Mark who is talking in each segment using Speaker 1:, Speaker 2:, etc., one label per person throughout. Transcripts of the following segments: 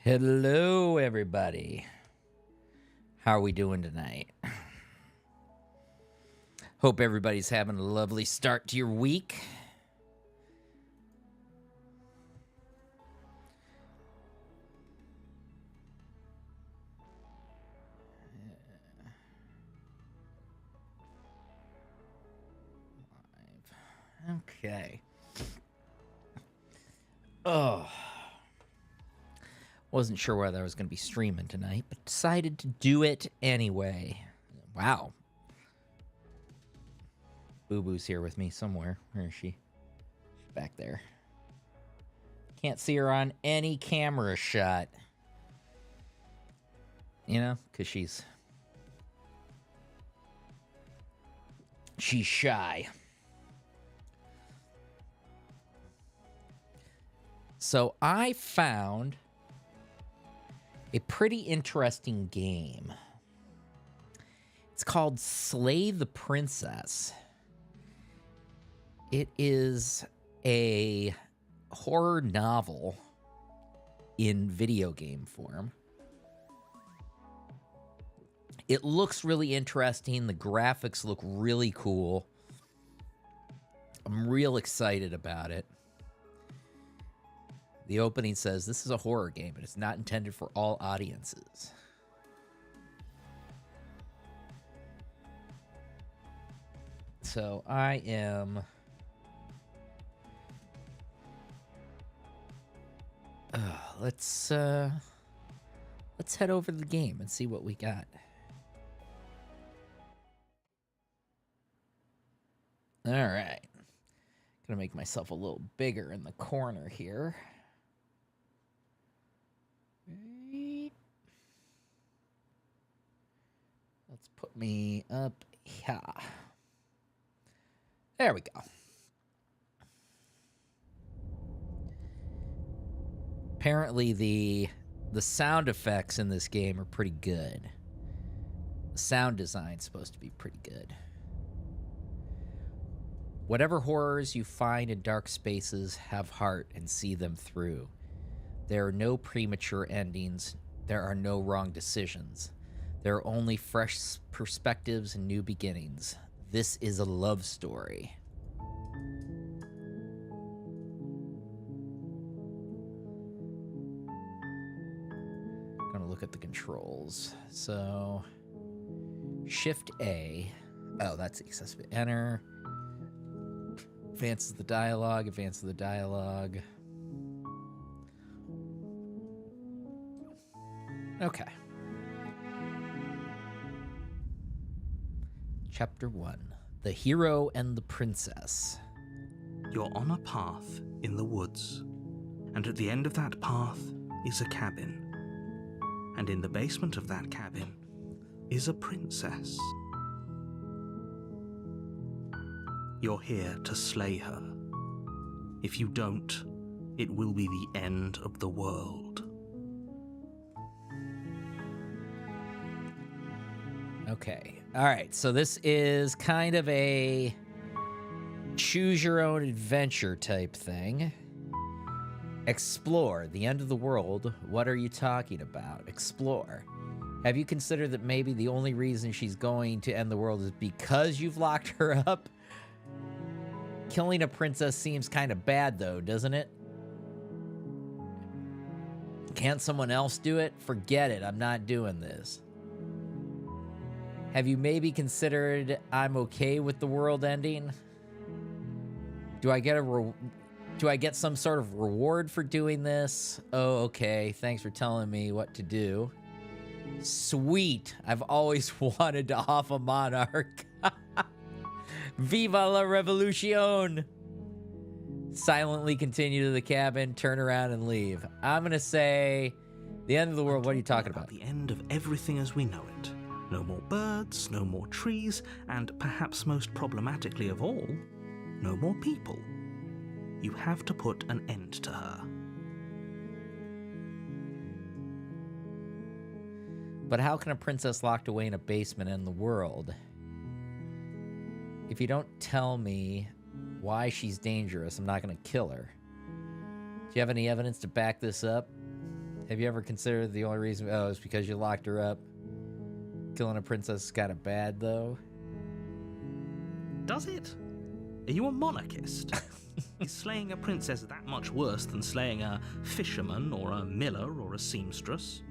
Speaker 1: Hello, everybody. How are we doing tonight? Hope everybody's having a lovely start to your week. Okay. Oh, wasn't sure whether I was going to be streaming tonight, but decided to do it anyway. Wow. Boo Boo's here with me somewhere. Where is she? She's back there. Can't see her on any camera shot. You know, because she's shy. So I found a pretty interesting game. It's called Slay the Princess. It is a horror novel in video game form. It looks really interesting. The graphics look really cool. I'm real excited about it. The opening says, this is a horror game, but it's not intended for all audiences. So I am... let's head over to the game and see what we got. All right. Gonna make myself a little bigger in the corner here. Let's put me up here. There we go. Apparently the sound effects in this game are pretty good. The sound design's supposed to be pretty good. Whatever horrors you find in dark spaces, have heart and see them through. There are no premature endings. There are no wrong decisions. There are only fresh perspectives and new beginnings. This is a love story. Gonna look at the controls. So, Shift A. Oh, that's accessible. Enter. Advances the dialogue. Advances the dialogue. Okay. Chapter 1. The Hero and the Princess.
Speaker 2: You're on a path in the woods, and at the end of that path is a cabin. And in the basement of that cabin is a princess. You're here to slay her. If you don't, it will be the end of the world.
Speaker 1: Okay. All right. So this is kind of a choose your own adventure type thing. Explore. The end of the world. What are you talking about? Explore. Have you considered that maybe the only reason she's going to end the world is because you've locked her up? Killing a princess seems kind of bad, though, doesn't it? Can't someone else do it? Forget it. I'm not doing this. Have you maybe considered I'm okay with the world ending? Do I get some sort of reward for doing this? Oh, okay. Thanks for telling me what to do. Sweet. I've always wanted to off a monarch. Viva la revolution! Silently continue to the cabin, turn around and leave. I'm gonna say the end of the world. What are you talking about?
Speaker 2: The end of everything as we know it. No more birds, no more trees, and perhaps most problematically of all, no more people. You have to put an end to her.
Speaker 1: But how can a princess locked away in a basement end the world? If you don't tell me why she's dangerous, I'm not going to kill her. Do you have any evidence to back this up? Have you ever considered the only reason? Oh, it's because you locked her up. Killing a princess is kind of bad, though.
Speaker 2: Does it? Are you a monarchist? Is slaying a princess that much worse than slaying a fisherman or a miller or a seamstress?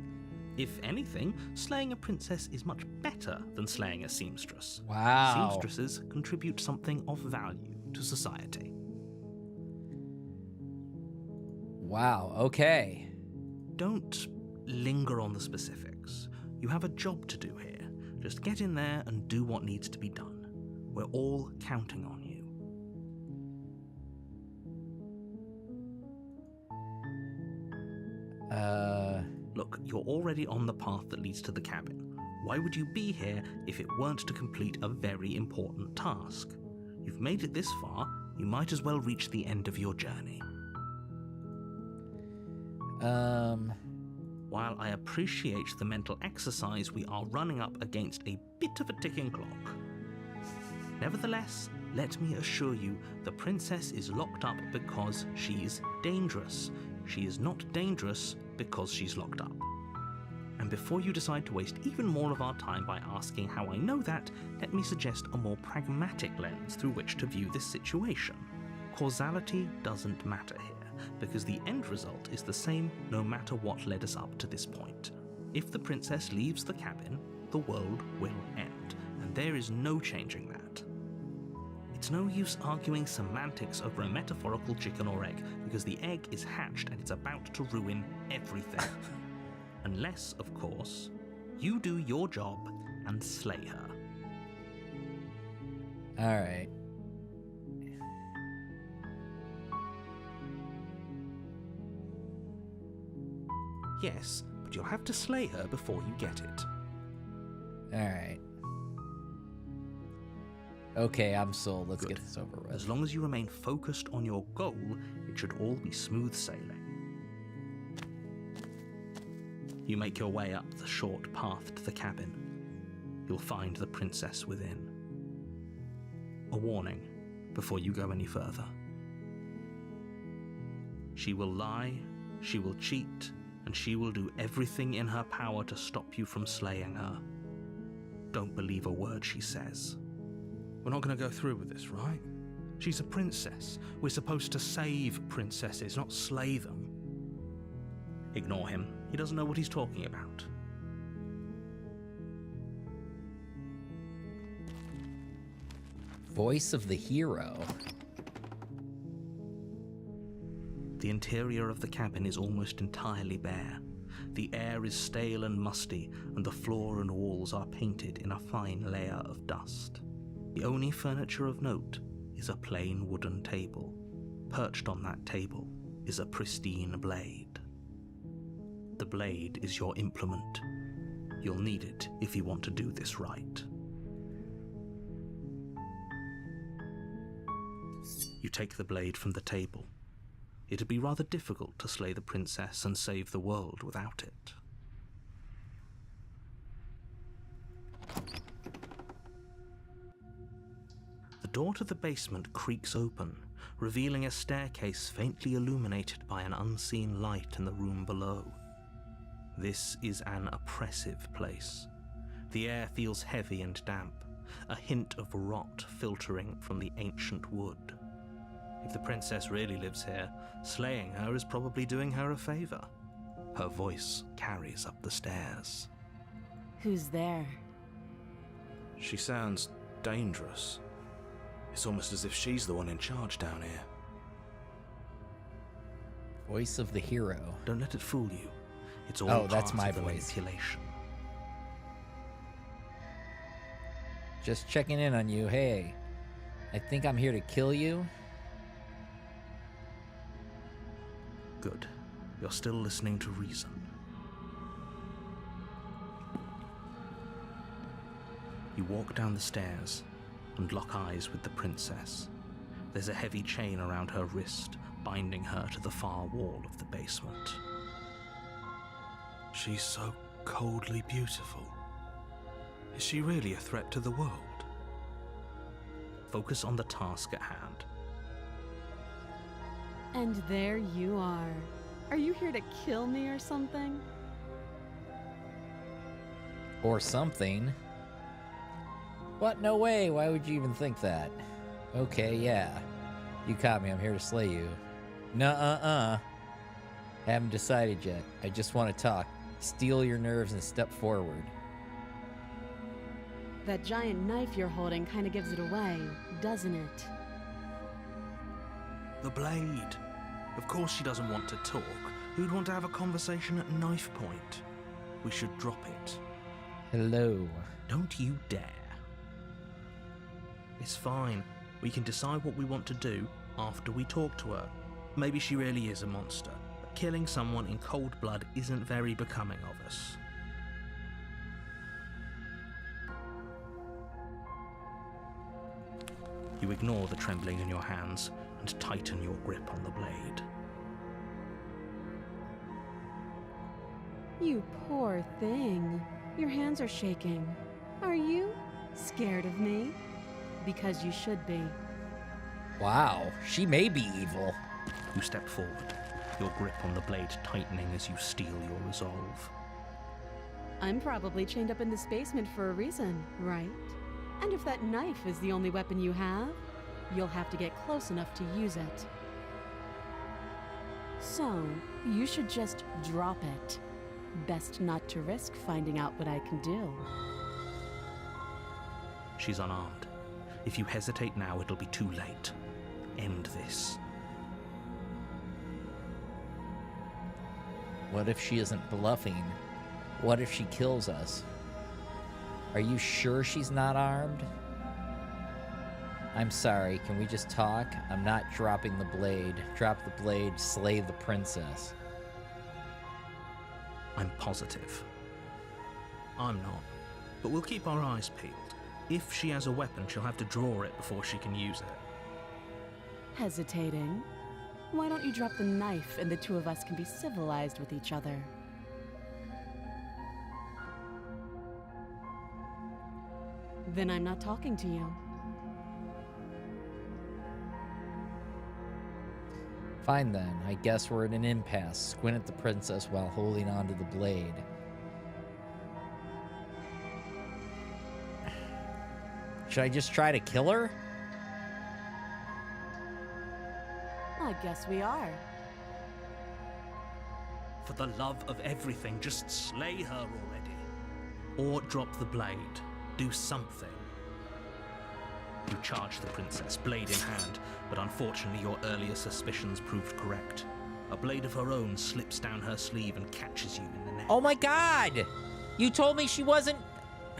Speaker 2: If anything, slaying a princess is much better than slaying a seamstress.
Speaker 1: Wow.
Speaker 2: Seamstresses contribute something of value to society.
Speaker 1: Wow, okay.
Speaker 2: Don't linger on the specifics. You have a job to do here. Just get in there and do what needs to be done. We're all counting on you. Look, you're already on the path that leads to the cabin. Why would you be here if it weren't to complete a very important task? You've made it this far, you might as well reach the end of your journey. While I appreciate the mental exercise, we are running up against a bit of a ticking clock. Nevertheless, let me assure you, the princess is locked up because she's dangerous. She is not dangerous because she's locked up. And before you decide to waste even more of our time by asking how I know that, let me suggest a more pragmatic lens through which to view this situation. Causality doesn't matter here, because the end result is the same no matter what led us up to this point. If the princess leaves the cabin, the world will end, and there is no changing that. It's no use arguing semantics over a metaphorical chicken or egg, because the egg is hatched and it's about to ruin everything. Unless, of course, you do your job and slay her.
Speaker 1: Alright.
Speaker 2: Yes, but you'll have to slay her before you get it.
Speaker 1: Alright. Okay, I'm sold. Let's
Speaker 2: Good.
Speaker 1: get this over with.
Speaker 2: As long as you remain focused on your goal, it should all be smooth sailing. You make your way up the short path to the cabin. You'll find the princess within. A warning before you go any further. She will lie, she will cheat, and she will do everything in her power to stop you from slaying her. Don't believe a word she says. We're not going to go through with this, right? She's a princess. We're supposed to save princesses, not slay them. Ignore him. He doesn't know what he's talking about.
Speaker 1: Voice of the hero.
Speaker 2: The interior of the cabin is almost entirely bare. The air is stale and musty, and the floor and walls are painted in a fine layer of dust. The only furniture of note is a plain wooden table. Perched on that table is a pristine blade. The blade is your implement. You'll need it if you want to do this right. You take the blade from the table. It'd be rather difficult to slay the princess and save the world without it. The door to the basement creaks open, revealing a staircase faintly illuminated by an unseen light in the room below. This is an oppressive place. The air feels heavy and damp, a hint of rot filtering from the ancient wood. If the princess really lives here, slaying her is probably doing her a favor. Her voice carries up the stairs.
Speaker 3: Who's there?
Speaker 4: She sounds dangerous. It's almost as if she's the one in charge down here.
Speaker 1: Voice of the hero.
Speaker 2: Don't let it fool you. It's all
Speaker 1: that's
Speaker 2: part
Speaker 1: my
Speaker 2: of the
Speaker 1: voice.
Speaker 2: manipulation.
Speaker 1: Just checking in on you. Hey, I think I'm here to kill you.
Speaker 2: Good. You're still listening to reason. You walk down the stairs and lock eyes with the princess. There's a heavy chain around her wrist, binding her to the far wall of the basement.
Speaker 4: She's so coldly beautiful. Is she really a threat to the world?
Speaker 2: Focus on the task at hand.
Speaker 3: And there you are. Are you here to kill me or something?
Speaker 1: Or something. What? No way. Why would you even think that? Okay, yeah. You caught me. I'm here to slay you. Nuh-uh-uh. Haven't decided yet. I just want to talk. Steal your nerves and step forward.
Speaker 3: That giant knife you're holding kind of gives it away, doesn't it?
Speaker 2: The blade. Of course she doesn't want to talk. Who'd want to have a conversation at knife point? We should drop it.
Speaker 1: Hello.
Speaker 2: Don't you dare. It's fine. We can decide what we want to do after we talk to her. Maybe she really is a monster, but killing someone in cold blood isn't very becoming of us. You ignore the trembling in your hands and tighten your grip on the blade.
Speaker 3: You poor thing. Your hands are shaking. Are you scared of me? Because you should be.
Speaker 1: Wow, she may be evil.
Speaker 2: You step forward, your grip on the blade tightening as you steel your resolve.
Speaker 3: I'm probably chained up in this basement for a reason, right? And if that knife is the only weapon you have, you'll have to get close enough to use it. So, you should just drop it. Best not to risk finding out what I can do.
Speaker 2: She's unarmed. If you hesitate now, it'll be too late. End this.
Speaker 1: What if she isn't bluffing? What if she kills us? Are you sure she's not armed? I'm sorry, can we just talk? I'm not dropping the blade. Drop the blade, slay the princess.
Speaker 2: I'm positive. I'm not. But we'll keep our eyes peeled. If she has a weapon, she'll have to draw it before she can use it.
Speaker 3: Hesitating? Why don't you drop the knife and the two of us can be civilized with each other? Then I'm not talking to you.
Speaker 1: Fine then, I guess we're at an impasse. Squint at the princess while holding onto the blade. Should I just try to kill her?
Speaker 3: I guess we are.
Speaker 2: For the love of everything, just slay her already. Or drop the blade. Do something. You charge the princess, blade in hand, but unfortunately your earlier suspicions proved correct. A blade of her own slips down her sleeve and catches you in the neck.
Speaker 1: Oh my god! You told me she wasn't...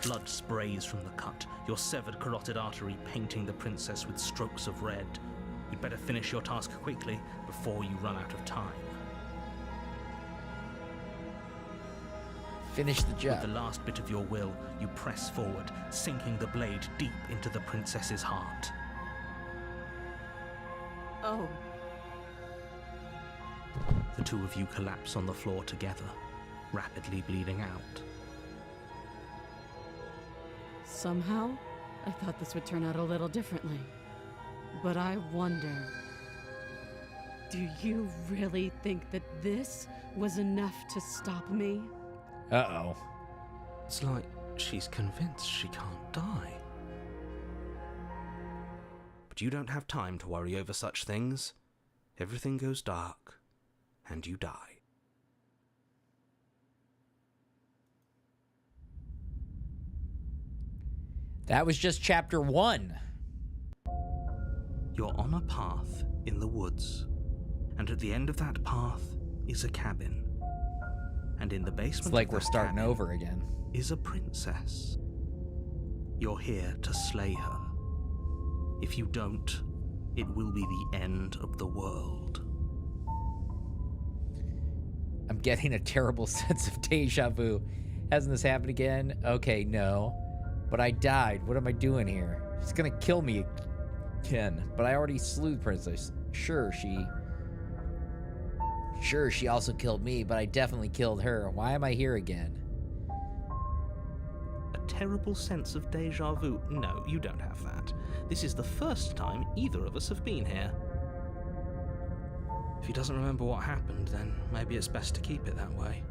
Speaker 2: Blood sprays from the cut, your severed carotid artery painting the princess with strokes of red. You'd better finish your task quickly before you run out of time.
Speaker 1: Finish the job.
Speaker 2: With the last bit of your will, you press forward, sinking the blade deep into the princess's heart.
Speaker 3: Oh,
Speaker 2: The two of you collapse on the floor together, rapidly bleeding out.
Speaker 3: somehow, I thought this would turn out a little differently. But I wonder, do you really think that this was enough to stop me?
Speaker 1: Uh-oh.
Speaker 4: It's like she's convinced she can't die. But you don't have time to worry over such things. Everything goes dark, and you die.
Speaker 1: That was just chapter 1.
Speaker 2: You're on a path in the woods, and at the end of that path is a cabin. And in the basement
Speaker 1: It's like
Speaker 2: of
Speaker 1: we're
Speaker 2: that
Speaker 1: starting
Speaker 2: cabin
Speaker 1: over again.
Speaker 2: is a princess. You're here to slay her. If you don't, it will be the end of the world.
Speaker 1: I'm getting a terrible sense of deja vu. Hasn't this happened again? Okay, no. But I died. What am I doing here? She's gonna kill me again. But I already slew the princess. Sure, she also killed me, but I definitely killed her. Why am I here again?
Speaker 2: A terrible sense of deja vu? No, you don't have that. This is the first time either of us have been here. If he doesn't remember what happened, then maybe it's best to keep it that way.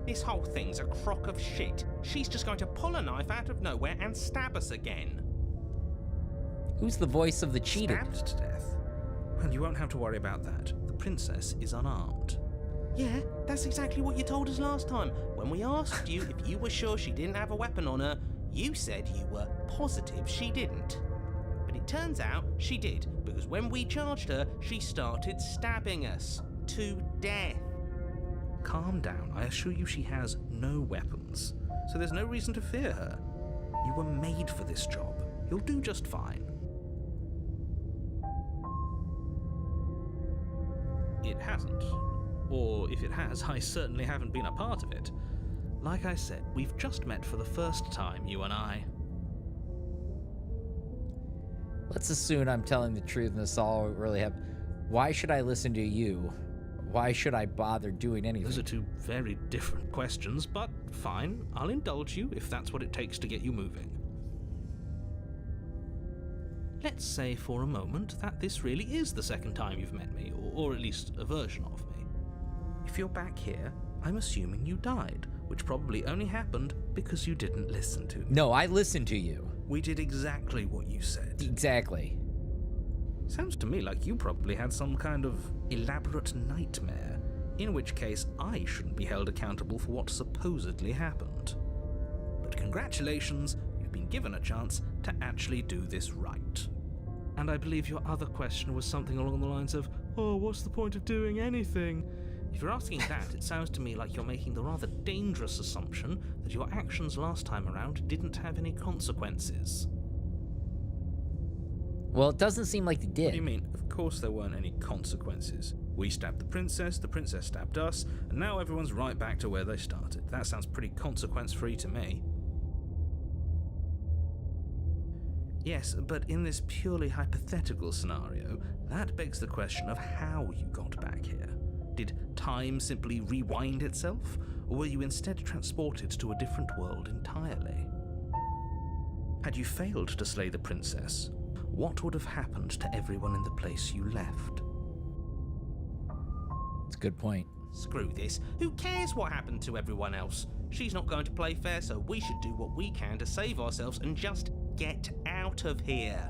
Speaker 5: This whole thing's a crock of shit. She's just going to pull a knife out of nowhere and stab us again.
Speaker 1: Who's the voice of the cheater?
Speaker 2: Stabbed to death? Well, you won't have to worry about that. The princess is unarmed.
Speaker 5: Yeah, that's exactly what you told us last time. When we asked you if you were sure she didn't have a weapon on her, you said you were positive she didn't. But it turns out she did, because when we charged her, she started stabbing us to death.
Speaker 2: Calm down. I assure you she has no weapons, so there's no reason to fear her. You were made for this job. You'll do just fine. It hasn't. Or if it has, I certainly haven't been a part of it. Like I said, we've just met for the first time, you and I.
Speaker 1: Let's assume I'm telling the truth and this all really happened. Why should I listen to you? Why should I bother doing anything?
Speaker 2: Those are two very different questions, but fine. I'll indulge you if that's what it takes to get you moving. Let's say for a moment that this really is the second time you've met me, or at least a version of me. If you're back here, I'm assuming you died, which probably only happened because you didn't listen to me.
Speaker 1: No, I listened to you.
Speaker 2: We did exactly what you said.
Speaker 1: Exactly.
Speaker 2: Sounds to me like you probably had some kind of elaborate nightmare, in which case I shouldn't be held accountable for what supposedly happened. But congratulations, you've been given a chance to actually do this right. And I believe your other question was something along the lines of, oh, what's the point of doing anything? If you're asking that, it sounds to me like you're making the rather dangerous assumption that your actions last time around didn't have any consequences.
Speaker 1: Well, it doesn't seem like they did.
Speaker 2: What do you mean? Of course there weren't any consequences. We stabbed the princess stabbed us, and now everyone's right back to where they started. That sounds pretty consequence-free to me. Yes, but in this purely hypothetical scenario, that begs the question of how you got back here. Did time simply rewind itself, or were you instead transported to a different world entirely? Had you failed to slay the princess, what would have happened to everyone in the place you left?
Speaker 1: It's a good point.
Speaker 5: Screw this. Who cares what happened to everyone else? She's not going to play fair, so we should do what we can to save ourselves and just get out of here.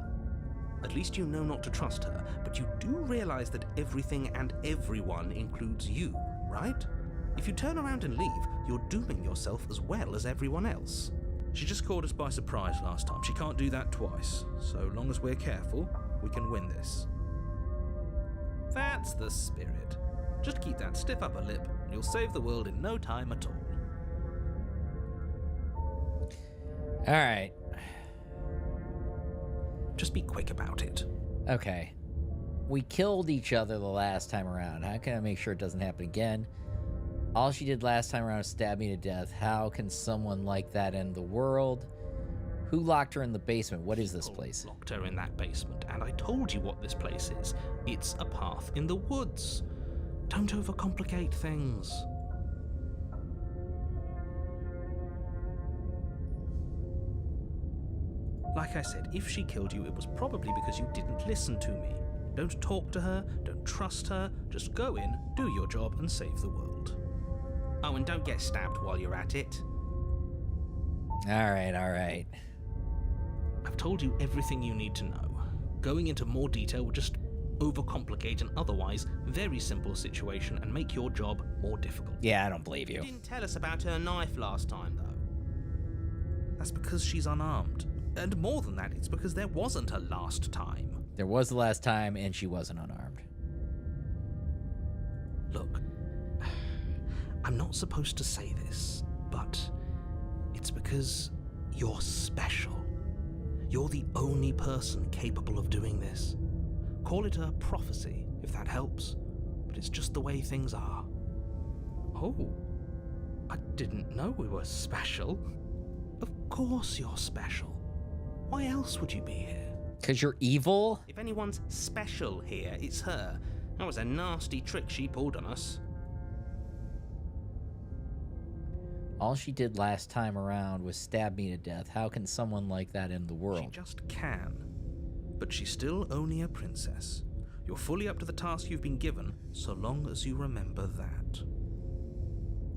Speaker 5: At least you know not to trust her, but you do realize that everything and everyone includes you, right? If you turn around and leave, you're dooming yourself as well as everyone else. She just caught us by surprise last time. She can't do that twice. So long as we're careful, we can win this. That's the spirit. Just keep that stiff upper lip, and you'll save the world in no time at all.
Speaker 1: All right.
Speaker 2: Just be quick about it.
Speaker 1: Okay. We killed each other the last time around. How can I make sure it doesn't happen again? All she did last time around was stab me to death. How can someone like that end the world? Who locked her in the basement? What is this place?
Speaker 2: Locked her in that basement, and I told you what this place is. It's a path in the woods. Don't overcomplicate things. Like I said, if she killed you, it was probably because you didn't listen to me. Don't talk to her, don't trust her, just go in, do your job, and save the world.
Speaker 5: Oh, and don't get stabbed while you're at it.
Speaker 1: All right.
Speaker 2: I've told you everything you need to know. Going into more detail would just overcomplicate an otherwise very simple situation and make your job more difficult.
Speaker 1: Yeah, I don't believe you.
Speaker 5: You didn't tell us about her knife last time, though.
Speaker 2: That's because she's unarmed. And more than that, it's because there wasn't a last time.
Speaker 1: There was the last time, and she wasn't unarmed.
Speaker 2: Look, I'm not supposed to say this, but it's because you're special. You're the only person capable of doing this. Call it a prophecy, if that helps, but it's just the way things are. Oh, I didn't know we were special. Of course you're special. Why else would you be here?
Speaker 1: 'Cause you're evil?
Speaker 5: If anyone's special here, it's her. That was a nasty trick she pulled on us.
Speaker 1: All she did last time around was stab me to death. How can someone like that end the
Speaker 2: She
Speaker 1: world?
Speaker 2: just can. But she's still only a princess. You're fully up to the task you've been given, so long as you remember that.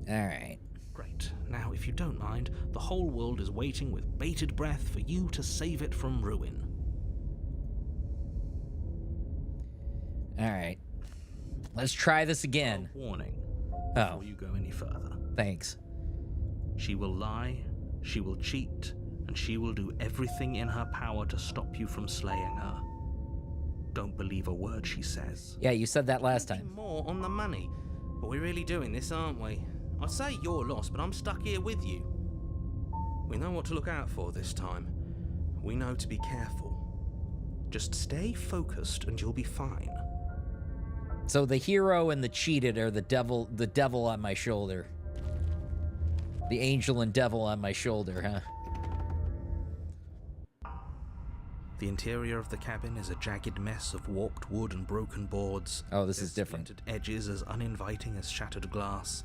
Speaker 1: All right.
Speaker 2: Great. Now, if you don't mind, the whole world is waiting with bated breath for you to save it from ruin.
Speaker 1: All right. Let's try this again.
Speaker 2: Warning.
Speaker 1: Oh,
Speaker 2: Before you go any further.
Speaker 1: thanks.
Speaker 2: She will lie, she will cheat, and she will do everything in her power to stop you from slaying her. Don't believe a word she says.
Speaker 1: Yeah, you said that last time.
Speaker 5: More on the money. But we're really doing this, aren't we? I'd say you're lost, but I'm stuck here with you. We know what to look out for this time. We know to be careful. Just stay focused and you'll be fine.
Speaker 1: So the hero and the cheated are the devil on my shoulder. The angel and devil on my shoulder, huh?
Speaker 2: The interior of the cabin is a jagged mess of warped wood and broken boards.
Speaker 1: Oh, this
Speaker 2: Their
Speaker 1: is different.
Speaker 2: splintered edges as uninviting as shattered glass.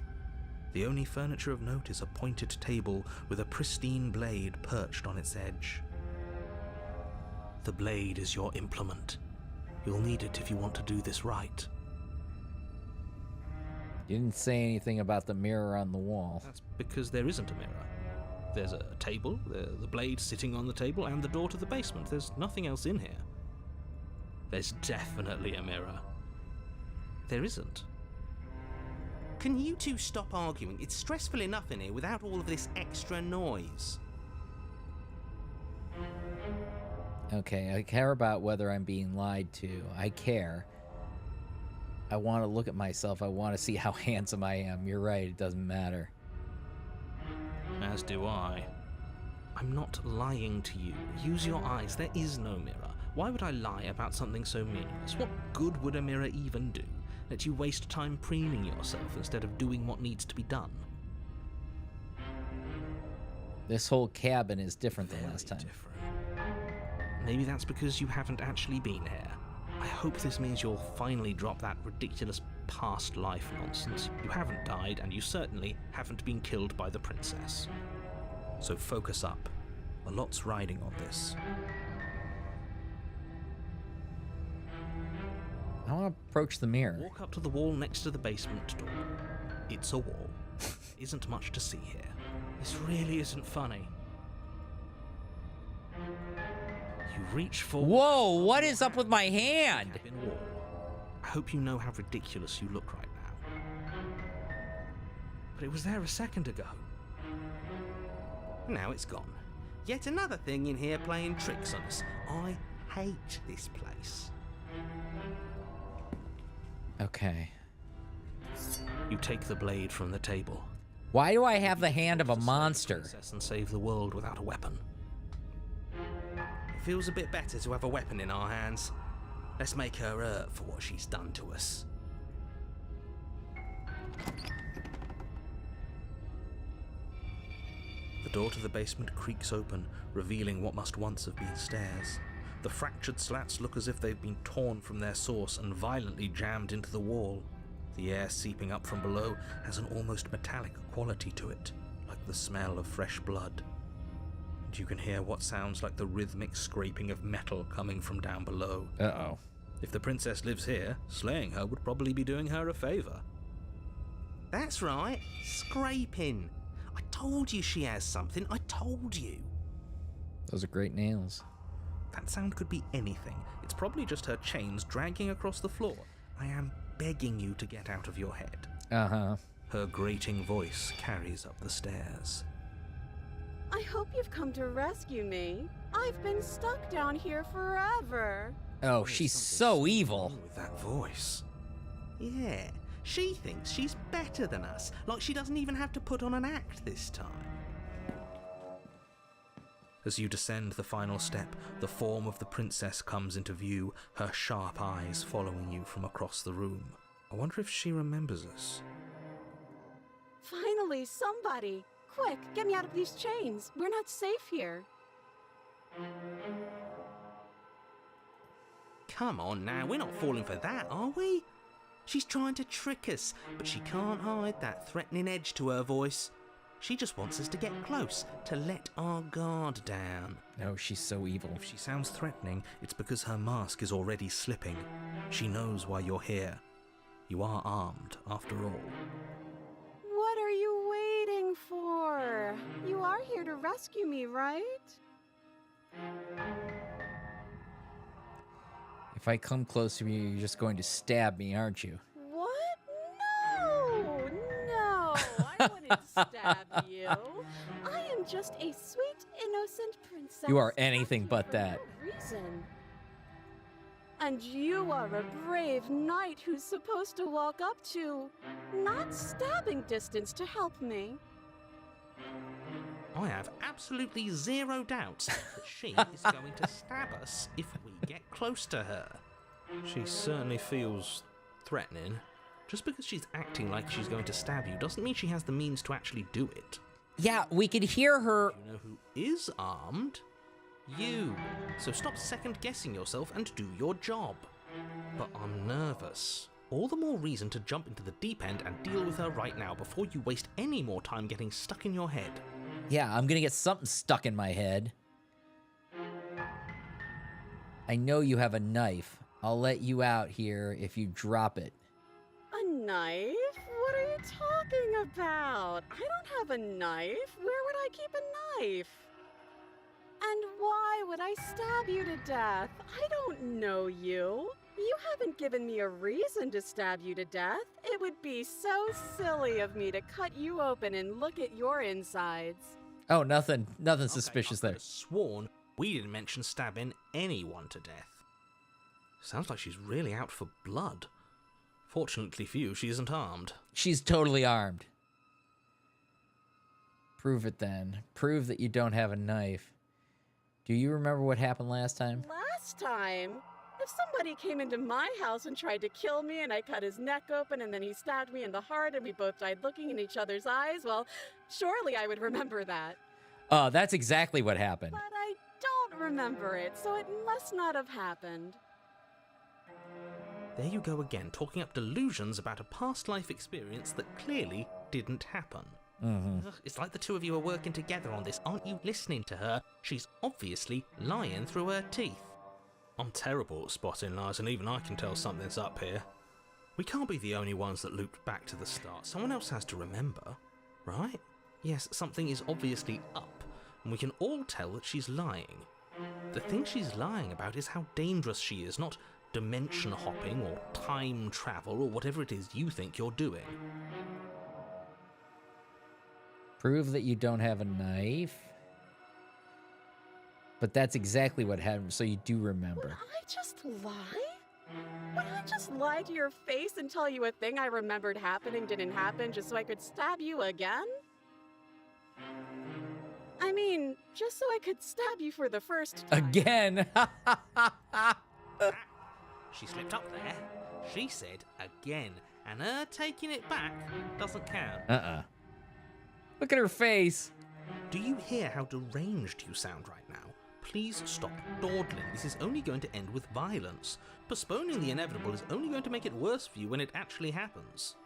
Speaker 2: The only furniture of note is a pointed table with a pristine blade perched on its edge. The blade is your implement. You'll need it if you want to do this right.
Speaker 1: You didn't say anything about the mirror on the wall.
Speaker 2: That's because there isn't a mirror. There's a table, the blade sitting on the table, and the door to the basement. There's nothing else in here. There's definitely a mirror. There isn't.
Speaker 5: Can you two stop arguing? It's stressful enough in here without all of this extra noise.
Speaker 1: Okay, I care about whether I'm being lied to. I care. I want to look at myself. I want to see how handsome I am. You're right, it doesn't matter.
Speaker 2: As do I. I'm not lying to you. Use your eyes. There is no mirror. Why would I lie about something so meaningless? What good would a mirror even do? Let you waste time preening yourself instead of doing what needs to be done.
Speaker 1: This whole cabin is different than
Speaker 2: Very
Speaker 1: last time.
Speaker 2: different. Maybe that's because you haven't actually been here. I hope this means you'll finally drop that ridiculous past life nonsense. You haven't died, and you certainly haven't been killed by the princess. So focus up. A lot's riding on this.
Speaker 1: I want to approach the mirror.
Speaker 2: Walk up to the wall next to the basement door. It's a wall. There isn't much to see here. This really isn't funny. You reach for...
Speaker 1: Whoa, what is up with my hand?
Speaker 2: cabin wall. I hope you know how ridiculous you look right now. But it was there a second ago.
Speaker 5: Now it's gone. Yet another thing in here playing tricks on us. I hate this place.
Speaker 1: Okay.
Speaker 2: You take the blade from the table.
Speaker 1: Why do I have the hand of a monster?
Speaker 2: Princess and save the world without a weapon.
Speaker 5: It feels a bit better to have a weapon in our hands. Let's make her hurt for what she's done to us.
Speaker 2: The door to the basement creaks open, revealing what must once have been stairs. The fractured slats look as if they've been torn from their source and violently jammed into the wall. The air seeping up from below has an almost metallic quality to it, like the smell of fresh blood. And you can hear what sounds like the rhythmic scraping of metal coming from down below.
Speaker 1: Uh-oh.
Speaker 2: If the princess lives here, slaying her would probably be doing her a favor.
Speaker 5: That's right, scraping. I told you she has something, I told you.
Speaker 1: Those are great nails.
Speaker 2: That sound could be anything. It's probably just her chains dragging across the floor. I am begging you to get out of your head.
Speaker 1: Uh-huh.
Speaker 2: Her grating voice carries up the stairs.
Speaker 3: I hope you've come to rescue me. I've been stuck down here forever.
Speaker 1: Oh, she's so evil.
Speaker 2: With that voice.
Speaker 5: Yeah, she thinks she's better than us, like she doesn't even have to put on an act this time.
Speaker 2: As you descend the final step, the form of the princess comes into view, her sharp eyes following you from across the room. I wonder if she remembers us.
Speaker 3: Finally, somebody! Quick, get me out of these chains. We're not safe here.
Speaker 5: Come on now, we're not falling for that, are we? She's trying to trick us, but she can't hide that threatening edge to her voice. She just wants us to get close, to let our guard down.
Speaker 1: No, she's so evil.
Speaker 4: If she sounds threatening, it's because her mask is already slipping. She knows why you're here. You are armed, after all.
Speaker 3: What are you waiting for? You are here to rescue me, right?
Speaker 1: If I come close to you, you're just going to stab me, aren't you?
Speaker 3: What? No, I wouldn't stab you. I am just a sweet, innocent princess.
Speaker 1: You are anything but that.
Speaker 3: For no reason. And you are a brave knight who's supposed to walk up to, not stabbing distance to help me.
Speaker 5: I have absolutely zero doubts that she is going to stab us if we get close to her.
Speaker 4: She certainly feels threatening.
Speaker 5: Just because she's acting like she's going to stab you doesn't mean she has the means to actually do it.
Speaker 1: Yeah, we could hear her.
Speaker 5: You know who is armed? You. So stop second-guessing yourself and do your job. But I'm nervous. All the more reason to jump into the deep end and deal with her right now before you waste any more time getting stuck in your head.
Speaker 1: Yeah, I'm gonna get something stuck in my head. I know you have a knife. I'll let you out here if you drop it.
Speaker 3: A knife? What are you talking about? I don't have a knife. Where would I keep a knife? And why would I stab you to death? I don't know you. You haven't given me a reason to stab you to death. It would be so silly of me to cut you open and look at your insides.
Speaker 1: Oh, nothing suspicious
Speaker 5: I
Speaker 1: there.
Speaker 5: could've sworn we didn't mention stabbing anyone to death. Sounds like she's really out for blood. Fortunately for you, she isn't armed.
Speaker 1: She's totally armed. Prove it then. Prove that you don't have a knife. Do you remember what happened last time?
Speaker 3: Last time? If somebody came into my house and tried to kill me and I cut his neck open and then he stabbed me in the heart and we both died looking in each other's eyes, well, surely I would remember that.
Speaker 1: Oh, that's exactly what happened.
Speaker 3: But I don't remember it, so it must not have happened.
Speaker 5: There you go again, talking up delusions about a past life experience that clearly didn't happen. Ugh, it's like the two of you are working together on this. Aren't you listening to her? She's obviously lying through her teeth.
Speaker 4: I'm terrible at spotting lies, and even I can tell something's up here. We can't be the only ones that looped back to the start. Someone else has to remember, right?
Speaker 5: Yes, something is obviously up, and we can all tell that she's lying. The thing she's lying about is how dangerous she is, not dimension hopping or time travel or whatever it is you think you're doing.
Speaker 1: Prove that you don't have a knife. But that's exactly what happened, so you do remember.
Speaker 3: Would I just lie? Would I just lie to your face and tell you a thing I remembered happening didn't happen just so I could stab you again? I mean, just so I could stab you for the first time.
Speaker 1: Again!
Speaker 5: She slipped up there. She said again, and her taking it back doesn't count.
Speaker 1: Look at her face.
Speaker 5: Do you hear how deranged you sound right now? Please stop dawdling. This is only going to end with violence. Postponing the inevitable is only going to make it worse for you when it actually happens.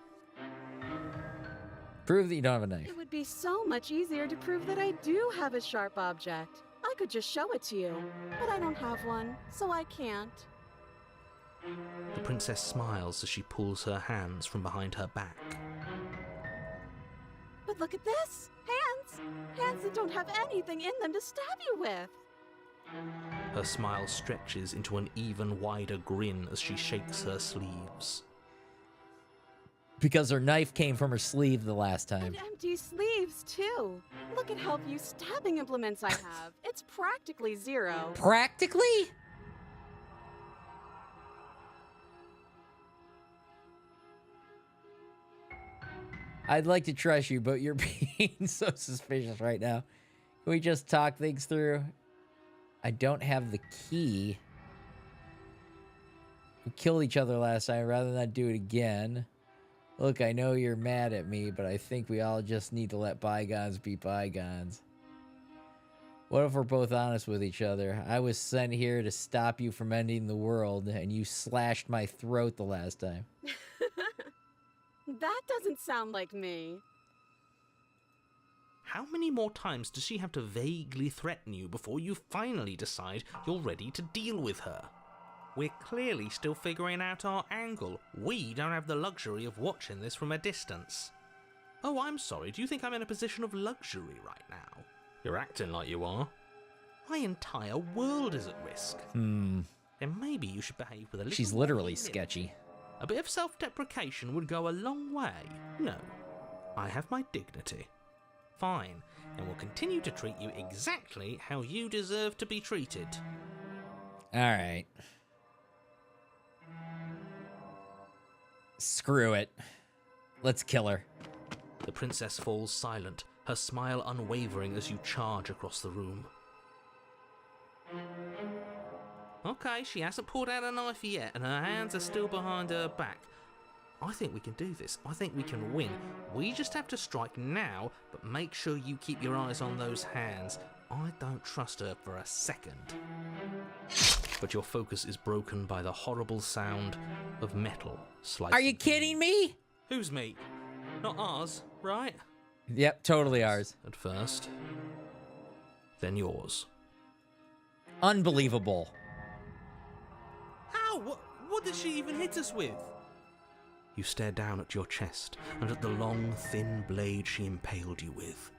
Speaker 1: Prove that you don't have a knife.
Speaker 3: It would be so much easier to prove that I do have a sharp object. I could just show it to you, but I don't have one, so I can't.
Speaker 5: The princess smiles as she pulls her hands from behind her back.
Speaker 3: But look at this! Hands! Hands that don't have anything in them to stab you with!
Speaker 5: Her smile stretches into an even wider grin as she shakes her sleeves.
Speaker 1: Because her knife came from her sleeve the last time.
Speaker 3: And empty sleeves, too. Look at how few stabbing implements I have. It's practically zero.
Speaker 1: Practically? I'd like to trust you, but you're being so suspicious right now. Can we just talk things through? I don't have the key. We killed each other last time. I'd rather not do it again. Look, I know you're mad at me, but I think we all just need to let bygones be bygones. What if we're both honest with each other? I was sent here to stop you from ending the world, and you slashed my throat the last time.
Speaker 3: That doesn't sound like me.
Speaker 5: How many more times does she have to vaguely threaten you before you finally decide you're ready to deal with her? We're clearly still figuring out our angle. We don't have the luxury of watching this from a distance. Oh, I'm sorry, do you think I'm in a position of luxury right now?
Speaker 4: You're acting like you are.
Speaker 5: My entire world is at risk. Then maybe you should behave with a little
Speaker 1: She's
Speaker 5: more
Speaker 1: literally
Speaker 5: humility.
Speaker 1: sketchy.
Speaker 5: A bit of self-deprecation would go a long way. No, I have my dignity. Fine, and will continue to treat you exactly how you deserve to be treated.
Speaker 1: Alright. Screw it. Let's kill her.
Speaker 5: The princess falls silent, her smile unwavering as you charge across the room. Okay, she hasn't pulled out a knife yet, and her hands are still behind her back. I think we can do this. I think we can win. We just have to strike now, but make sure you keep your eyes on those hands. I don't trust her for a second. But your focus is broken by the horrible sound of metal slicing.
Speaker 1: Are you kidding me?
Speaker 5: Who's me? Not ours, right?
Speaker 1: Yep, totally ours.
Speaker 5: At first. Then yours.
Speaker 1: Unbelievable.
Speaker 5: How? What did she even hit us with? You stare down at your chest and at the long, thin blade she impaled you with.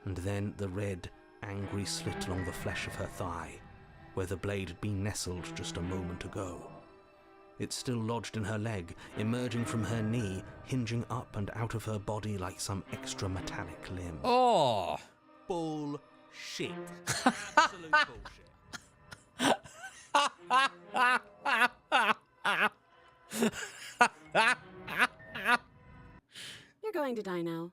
Speaker 5: And then the red, angry slit along the flesh of her thigh, where the blade had been nestled just a moment ago. It's still lodged in her leg, emerging from her knee, hinging up and out of her body like some extra metallic limb.
Speaker 1: Oh.
Speaker 5: Bullshit. Absolute bullshit.
Speaker 3: You're going to die now.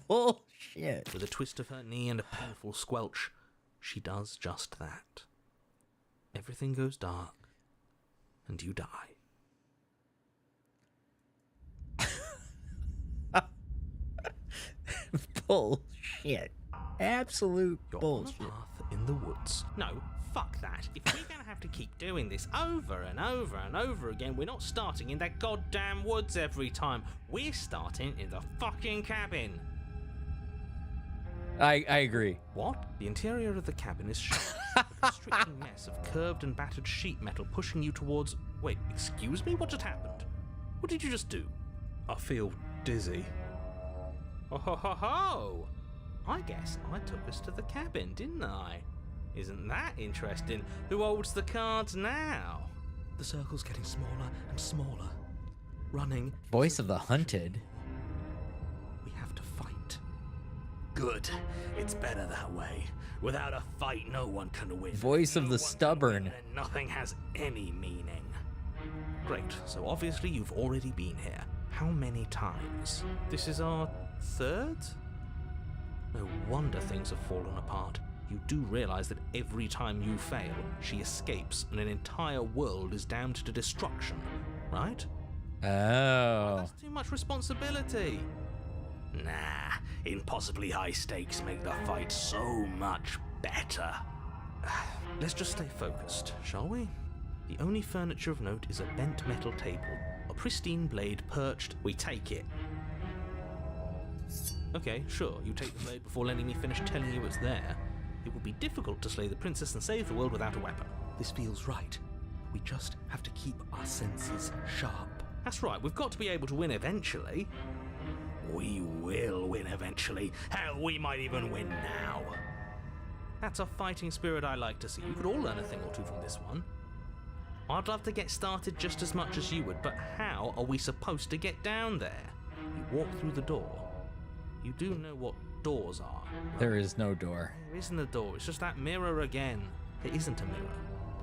Speaker 1: Bullshit.
Speaker 5: With a twist of her knee and a painful squelch, she does just that. Everything goes dark, and you die.
Speaker 1: Bullshit. Absolute
Speaker 5: You're
Speaker 1: bullshit.
Speaker 5: on a path in the woods. No, fuck that. If we're gonna have to keep doing this over and over and over again, we're not starting in that goddamn woods every time. We're starting in the fucking cabin.
Speaker 1: I agree.
Speaker 5: What? The interior of the cabin is sharp, a constricting mess of curved and battered sheet metal pushing you towards... Wait, excuse me? What just happened? What did you just do?
Speaker 4: I feel dizzy.
Speaker 5: Oh ho ho ho! I guess I took us to the cabin, didn't I? Isn't that interesting? Who holds the cards now?
Speaker 4: The circle's getting smaller and smaller. Running.
Speaker 1: Voice of the hunted.
Speaker 5: We have to fight.
Speaker 4: Good. It's better that way. Without a fight, no one can win.
Speaker 1: Voice of the stubborn.
Speaker 5: And nothing has any meaning. Great, so obviously you've already been here. How many times? This is our third? No wonder things have fallen apart. You do realize that every time you fail, she escapes and an entire world is damned to destruction, right?
Speaker 1: Oh.
Speaker 5: That's too much responsibility. Nah, impossibly high stakes make the fight so much better. Let's just stay focused, shall we? The only furniture of note is a bent metal table, a pristine blade perched. We take it. Okay, sure, you take the blade before letting me finish telling you it's there. It would be difficult to slay the princess and save the world without a weapon.
Speaker 4: This feels right. We just have to keep our senses sharp.
Speaker 5: That's right, we've got to be able to win eventually.
Speaker 4: We will win eventually. Hell, we might even win now.
Speaker 5: That's a fighting spirit I like to see. You could all learn a thing or two from this one. I'd love to get started just as much as you would, but how are we supposed to get down there? You walk through the door. You do know what doors are, right?
Speaker 1: There is no door.
Speaker 5: There isn't a door, it's just that mirror again. There isn't a mirror.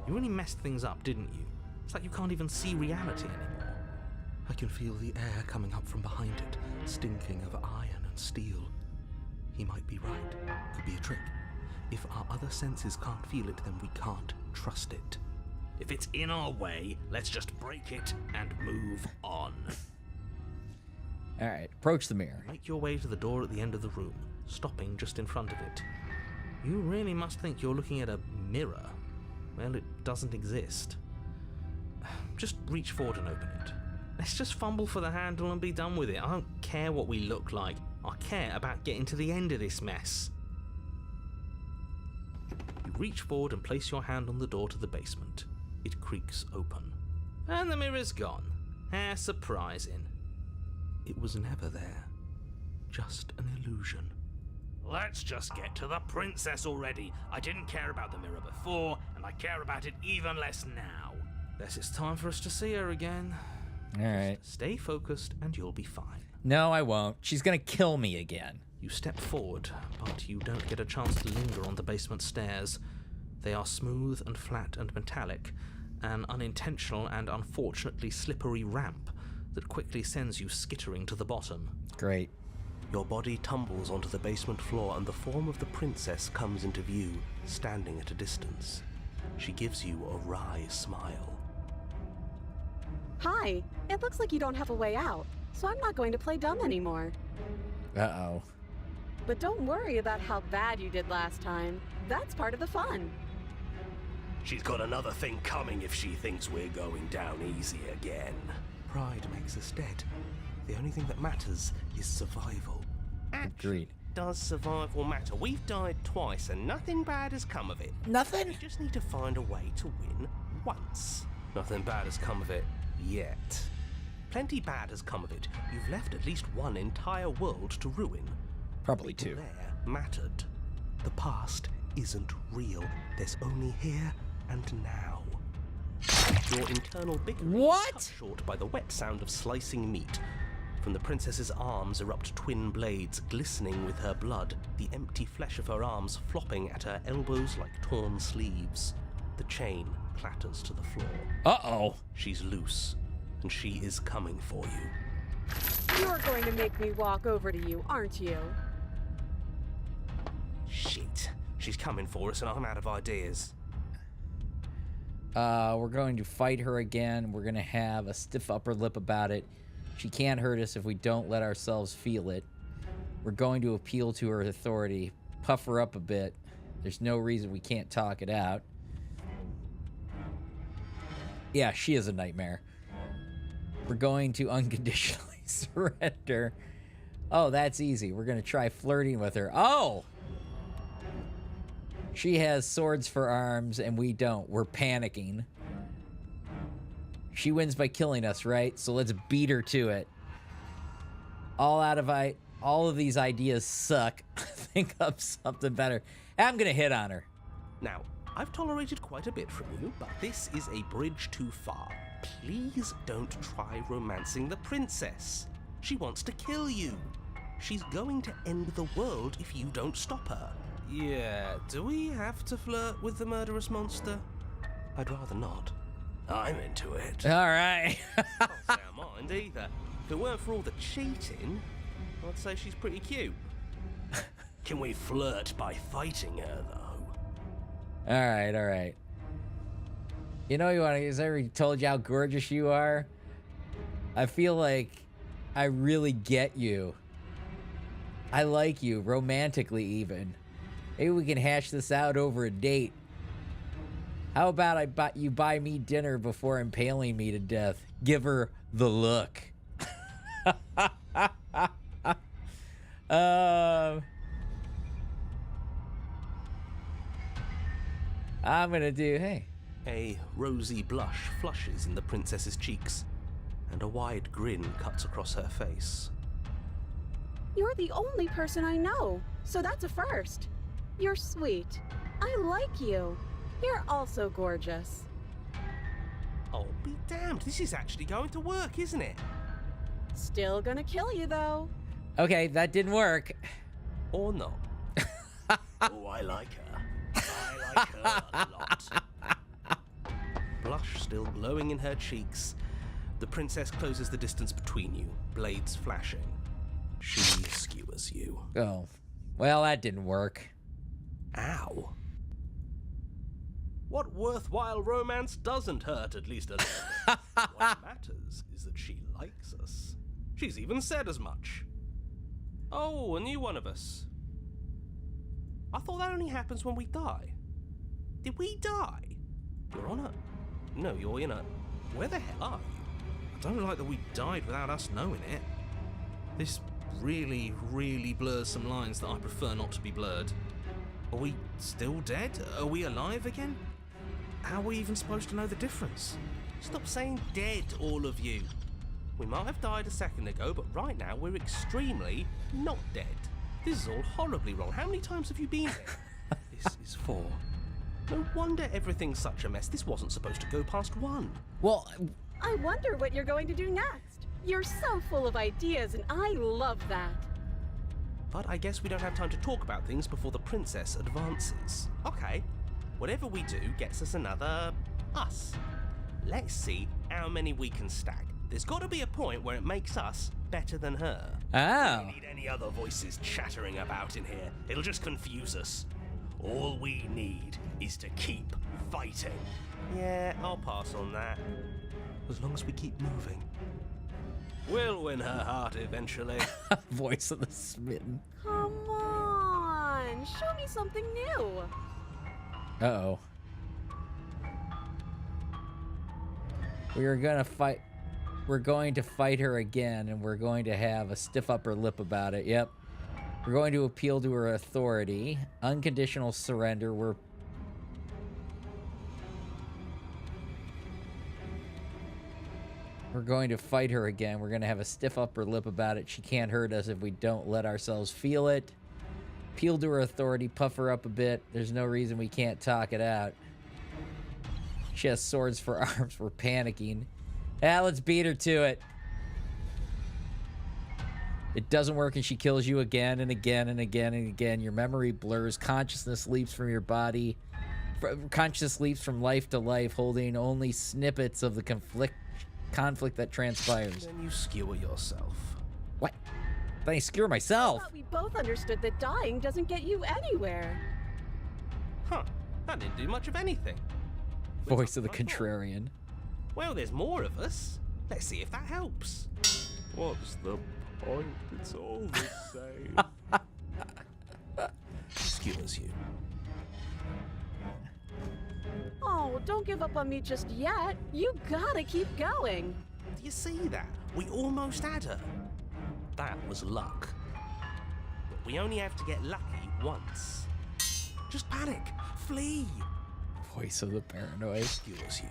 Speaker 5: You really messed things up, didn't you? It's like you can't even see reality anymore.
Speaker 4: I can feel the air coming up from behind it, stinking of iron and steel. He might be right. Could be a trick. If our other senses can't feel it, then we can't trust it.
Speaker 5: If it's in our way, let's just break it and move on.
Speaker 1: Alright, approach the mirror.
Speaker 5: Make your way to the door at the end of the room, stopping just in front of it. You really must think you're looking at a mirror. Well, it doesn't exist. Just reach forward and open it. Let's just fumble for the handle and be done with it. I don't care what we look like. I care about getting to the end of this mess. You reach forward and place your hand on the door to the basement. It creaks open. And the mirror's gone. How surprising.
Speaker 4: It was never there. Just an illusion.
Speaker 6: Let's just get to the princess already. I didn't care about the mirror before, and I care about it even less now.
Speaker 5: Guess it's time for us to see her again.
Speaker 1: All right.
Speaker 5: Stay focused and you'll be fine.
Speaker 1: No, I won't. She's gonna kill me again.
Speaker 5: You step forward, but you don't get a chance to linger on the basement stairs. They are smooth and flat and metallic, an unintentional and unfortunately slippery ramp that quickly sends you skittering to the bottom.
Speaker 1: Great.
Speaker 7: Your body tumbles onto the basement floor and the form of the princess comes into view, standing at a distance. She gives you a wry smile.
Speaker 8: Hi, it looks like you don't have a way out, so I'm not going to play dumb anymore.
Speaker 1: Uh-oh.
Speaker 8: But don't worry about how bad you did last time. That's part of the fun.
Speaker 6: She's got another thing coming if she thinks we're going down easy again.
Speaker 7: Pride makes us dead. The only thing that matters is survival.
Speaker 1: Agreed.
Speaker 5: Does survival matter? We've died twice and nothing bad has come of it.
Speaker 1: Nothing?
Speaker 5: We just need to find a way to win once. Nothing bad has come of it yet. Plenty bad has come of it. You've left at least one entire world to ruin.
Speaker 1: Probably
Speaker 5: People
Speaker 1: two.
Speaker 5: there mattered.
Speaker 7: The past isn't real. There's only here and now.
Speaker 5: Your internal bickering
Speaker 1: What?
Speaker 5: is cut short by the wet sound of slicing meat. From the princess's arms erupt twin blades glistening with her blood, the empty flesh of her arms flopping at her elbows like torn sleeves. The chain clatters to the floor.
Speaker 1: Uh-oh.
Speaker 5: She's loose, and she is coming for you.
Speaker 8: You're going to make me walk over to you, aren't you?
Speaker 5: Shit. She's coming for us and I'm out of ideas.
Speaker 1: We're going to fight her again. We're going to have a stiff upper lip about it. She can't hurt us if we don't let ourselves feel it. We're going to appeal to her authority, puff her up a bit. There's no reason we can't talk it out. Yeah, she is a nightmare. We're going to unconditionally surrender. Oh, that's easy. We're going to try flirting with her. Oh! She has swords for arms, and we don't. We're panicking. She wins by killing us, right? So let's beat her to it. All of these ideas suck. Think of something better. I'm gonna hit on her.
Speaker 5: Now, I've tolerated quite a bit from you, but this is a bridge too far. Please don't try romancing the princess. She wants to kill you. She's going to end the world if you don't stop her. Yeah, do we have to flirt with the murderous monster?
Speaker 7: I'd rather not.
Speaker 6: I'm into it.
Speaker 1: All right.
Speaker 5: Can't say I mind either. If it weren't for all the cheating, I'd say she's pretty cute.
Speaker 6: Can we flirt by fighting her, though?
Speaker 1: All right, all right. You know, has I ever told you how gorgeous you are? I feel like I really get you. I like you, romantically even. Maybe we can hash this out over a date. How about you buy me dinner before impaling me to death? Give her the look. I'm gonna do, hey.
Speaker 5: A rosy blush flushes in the princess's cheeks, and a wide grin cuts across her face.
Speaker 8: You're the only person I know, so that's a first. You're sweet. I like you. You're also gorgeous.
Speaker 5: Oh, be damned, this is actually going to work, isn't it?
Speaker 8: Still gonna kill you, though.
Speaker 1: Okay, that didn't work.
Speaker 5: Or not?
Speaker 6: Oh, I like her. I like her a lot.
Speaker 5: Blush still glowing in her cheeks, the princess closes the distance between you, blades flashing. She skewers you.
Speaker 1: Oh, well, that didn't work.
Speaker 5: Ow. What worthwhile romance doesn't hurt at least a little? What matters is that she likes us. She's even said as much. Oh, a new one of us. I thought that only happens when we die. Did we die? You're on a... No, you're in a... Where the hell are you? I don't like that we died without us knowing it. This really, really blurs some lines that I prefer not to be blurred. Are we still dead? Are we alive again? How are we even supposed to know the difference?
Speaker 7: Stop saying dead, all of you. We might have died a second ago, but right now we're extremely not dead. This is all horribly wrong. How many times have you been here?
Speaker 4: This is 4.
Speaker 7: No wonder everything's such a mess. This wasn't supposed to go past 1.
Speaker 1: Well,
Speaker 8: I wonder what you're going to do next. You're so full of ideas, and I love that.
Speaker 7: But I guess we don't have time to talk about things before the princess advances. Okay, whatever we do gets us another us. Let's see how many we can stack. There's got to be a point where it makes us better than her.
Speaker 1: oh.
Speaker 6: Need any other voices chattering about in here? It'll just confuse us. All we need is to keep fighting.
Speaker 7: Yeah, I'll pass on that.
Speaker 4: As long as we keep moving.
Speaker 6: We'll win her heart eventually.
Speaker 1: Voice of the smitten.
Speaker 8: Come on, show me something new.
Speaker 1: Uh-oh. We're going to fight her again, and we're going to have a stiff upper lip about it. Yep. We're going to appeal to her authority. Unconditional surrender. We're going to fight her again. We're going to have a stiff upper lip about it. She can't hurt us if we don't let ourselves feel it. Appeal to her authority. Puff her up a bit. There's no reason we can't talk it out. She has swords for arms. We're panicking. Let's beat her to it. It doesn't work, and she kills you again and again and again and again. Your memory blurs. Consciousness leaps from your body. Consciousness leaps from life to life, holding only snippets of the conflict that transpires.
Speaker 7: Then you skewer yourself.
Speaker 1: What? Then I skewer
Speaker 8: I
Speaker 1: myself.
Speaker 8: thought we both understood that dying doesn't get you anywhere.
Speaker 7: Huh, that didn't do much of anything.
Speaker 1: Voice of the
Speaker 7: Much more.
Speaker 1: contrarian.
Speaker 7: Well, there's more of us. Let's see if that helps.
Speaker 4: What's the point? It's all the same.
Speaker 7: Skewers you.
Speaker 8: Oh, don't give up on me just yet. You gotta keep going.
Speaker 7: Do you see that? We almost had her. That was luck. But we only have to get lucky once. Just panic. Flee.
Speaker 1: Voice of the paranoid.
Speaker 7: Skewers you.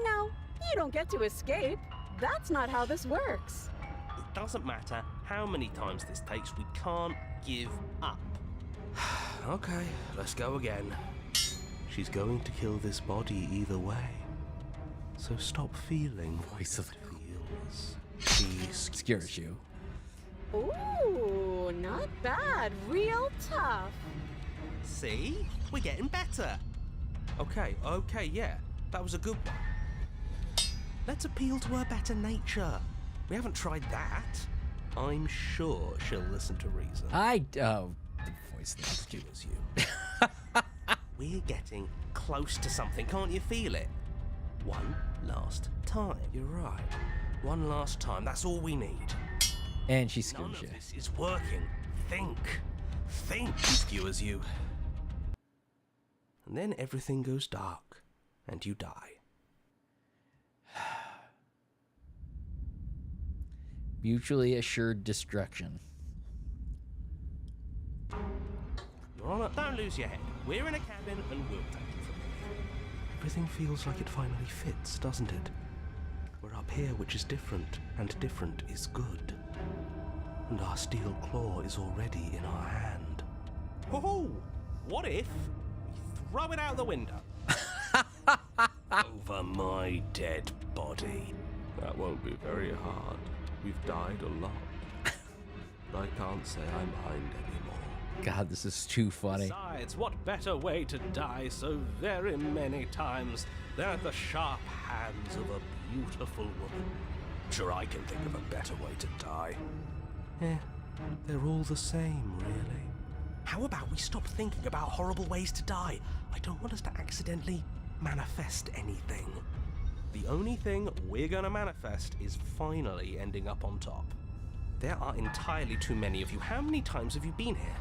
Speaker 8: No, you don't get to escape. That's not how this works.
Speaker 7: It doesn't matter how many times this takes, we can't give up.
Speaker 4: Okay, let's go again. She's going to kill this body either way. So stop feeling
Speaker 1: Voice of the
Speaker 4: feels. She
Speaker 1: skewers you.
Speaker 8: Ooh, not bad. Real tough.
Speaker 7: See? We're getting better. Okay, yeah. That was a good one. Let's appeal to her better nature. We haven't tried that. I'm sure she'll listen to reason.
Speaker 1: The voice that
Speaker 7: Skewers you. We're getting close to something. Can't you feel it? One last time.
Speaker 4: You're right.
Speaker 7: One last time. That's all we need.
Speaker 1: And she
Speaker 7: None
Speaker 1: skewers
Speaker 7: of
Speaker 1: you.
Speaker 7: this is working. Think. Think. Skewers you. And then everything goes dark, and you die.
Speaker 1: Mutually assured destruction.
Speaker 7: You're on it. Don't lose your head. We're in a cabin, and we'll take it from here.
Speaker 4: Everything feels like it finally fits, doesn't it? We're up here, which is different, and different is good. And our steel claw is already in our hand.
Speaker 7: Oh, what if we throw it out the window?
Speaker 6: Over my dead body.
Speaker 4: That won't be very hard. We've died a lot. But I can't say I'm behind anymore.
Speaker 1: God, this is too funny.
Speaker 6: Besides, what better way to die so very many times than at the sharp hands of a beautiful woman? Sure, I can think of a better way to die.
Speaker 4: They're all the same, really.
Speaker 7: How about we stop thinking about horrible ways to die? I don't want us to accidentally manifest anything. The only thing we're gonna manifest is finally ending up on top. There are entirely too many of you. How many times have you been here?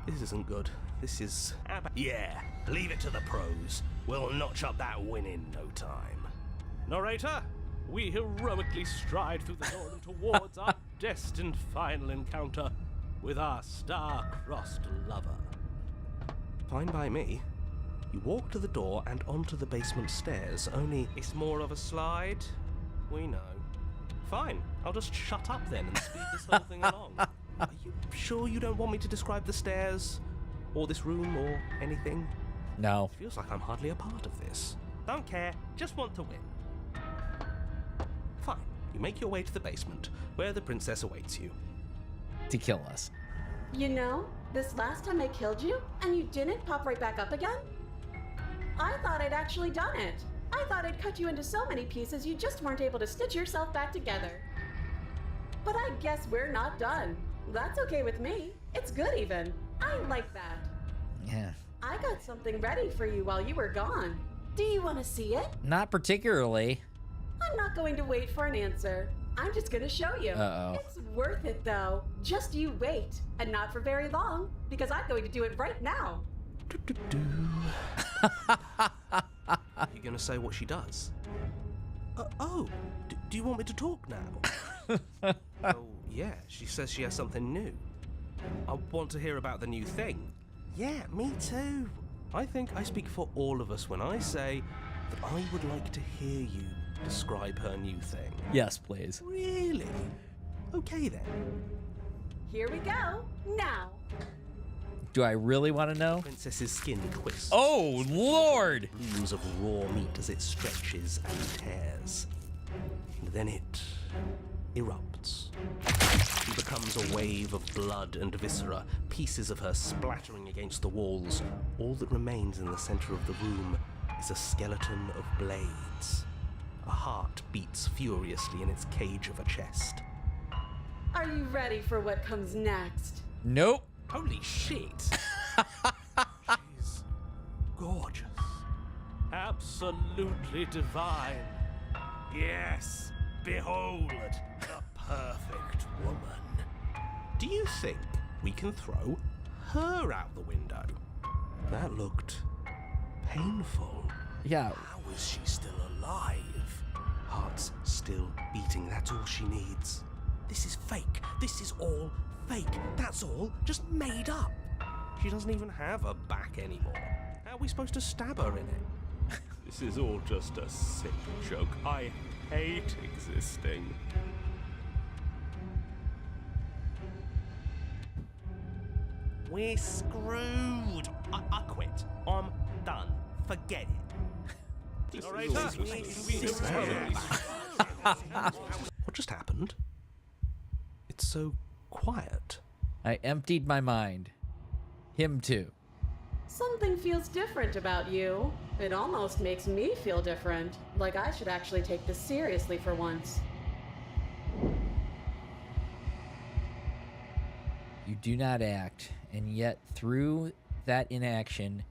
Speaker 7: This isn't good. This is...
Speaker 6: Yeah, leave it to the pros. We'll notch up that win in no time. Narrator, we heroically stride through the door and towards our destined final encounter with our star-crossed lover.
Speaker 7: Fine by me. You walk to the door and onto the basement stairs, only
Speaker 5: It's more of a slide. We know. Fine, I'll just shut up then and speed this whole thing along.
Speaker 7: are you sure you don't want me to describe the stairs? Or this room, or anything?
Speaker 1: No.
Speaker 7: Feels like I'm hardly a part of this.
Speaker 5: Don't care, just want to win.
Speaker 7: Fine. You make your way to the basement, where the princess awaits you.
Speaker 1: To kill us.
Speaker 8: You know, this last time I killed you, and you didn't pop right back up again? I thought I'd actually done it. I thought I'd cut you into so many pieces you just weren't able to stitch yourself back together. But I guess we're not done. That's okay with me. It's good even. I like that.
Speaker 1: Yeah.
Speaker 8: I got something ready for you while you were gone. Do you want to see it?
Speaker 1: Not particularly.
Speaker 8: I'm not going to wait for an answer. I'm just going to show you.
Speaker 1: Uh-oh.
Speaker 8: It's worth it, though. Just you wait. And not for very long, because I'm going to do it right now.
Speaker 7: You gonna say what she does? Do you want me to talk now? Oh, yeah, she says she has something new.
Speaker 5: I want to hear about the new thing.
Speaker 7: Yeah, me too. I think I speak for all of us when I say that I would like to hear you describe her new thing.
Speaker 1: Yes, please.
Speaker 7: Really? Okay then.
Speaker 8: Here we go. Now.
Speaker 1: Do I really want to know?
Speaker 7: Princess's skin twists.
Speaker 1: Oh, Lord!
Speaker 7: Blooms of raw meat as it stretches and tears. And then it erupts. She becomes a wave of blood and viscera, pieces of her splattering against the walls. All that remains in the center of the room is a skeleton of blades. A heart beats furiously in its cage of a chest.
Speaker 8: Are you ready for what comes next?
Speaker 1: Nope.
Speaker 5: Holy shit!
Speaker 7: She's gorgeous.
Speaker 6: Absolutely divine.
Speaker 5: Yes! Behold the perfect woman.
Speaker 7: Do you think we can throw her out the window? That looked painful.
Speaker 1: Yeah.
Speaker 7: How is she still alive? Heart's still beating, that's all she needs. This is fake. This is all fake. That's all just made up.
Speaker 5: She doesn't even have a back anymore. How are we supposed to stab her in it?
Speaker 6: This is all just a sick joke. I hate existing.
Speaker 5: We're screwed. I quit. I'm done. Forget it.
Speaker 7: What just happened? It's so quiet.
Speaker 1: I emptied my mind. Him too.
Speaker 8: Something feels different about you. It almost makes me feel different. Like I should actually take this seriously for once.
Speaker 1: You do not act, and yet through that inaction,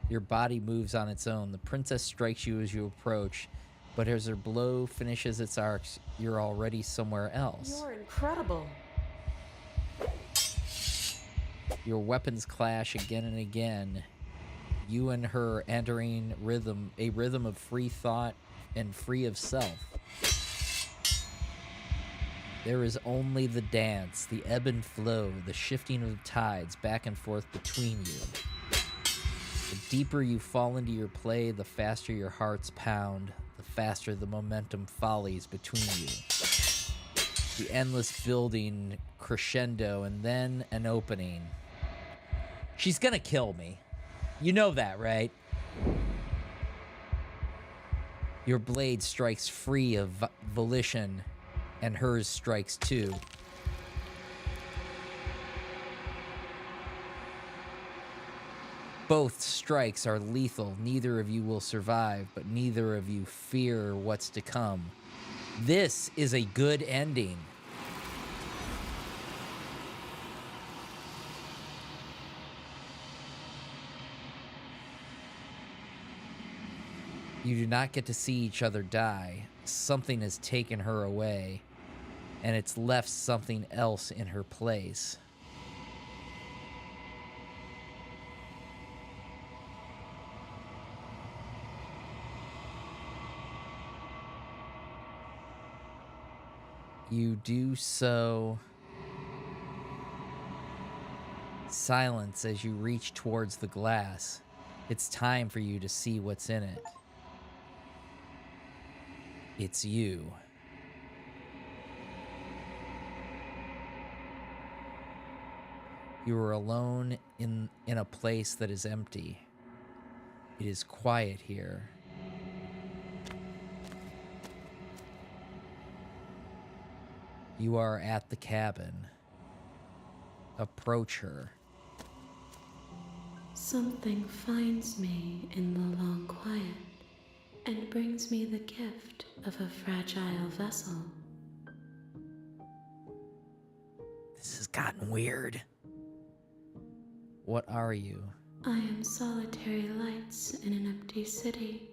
Speaker 1: your body moves on its own. The princess strikes you as you approach, but as her blow finishes its arcs, you're already somewhere else.
Speaker 8: You're incredible.
Speaker 1: Your weapons clash again and again. You and her entering a rhythm of free thought and free of self. There is only the dance, the ebb and flow, the shifting of tides back and forth between you. The deeper you fall into your play, the faster your hearts pound, the faster the momentum follies between you. The endless building crescendo, and then an opening. She's gonna kill me. You know that, right? Your blade strikes free of volition, and hers strikes too. Both strikes are lethal. Neither of you will survive, but neither of you fear what's to come. This is a good ending. You do not get to see each other die. Something has taken her away, and it's left something else in her place. You do so. Silence as you reach towards the glass. It's time for you to see what's in it. It's you. You are alone in a place that is empty. It is quiet here. You are at the cabin. Approach her.
Speaker 9: Something finds me in the long quiet and brings me the gift of a fragile vessel.
Speaker 1: This has gotten weird. What are you?
Speaker 9: I am solitary lights in an empty city.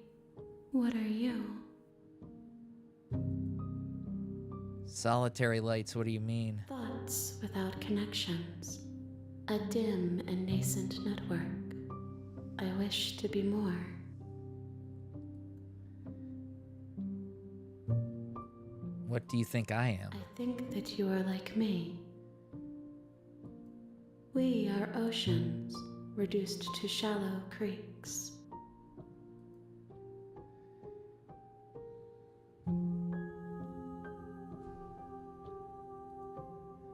Speaker 9: What are you?
Speaker 1: Solitary lights, what do you mean?
Speaker 9: Thoughts without connections. A dim and nascent network. I wish to be more.
Speaker 1: What do you think I am?
Speaker 9: I think that you are like me. We are oceans, reduced to shallow creeks.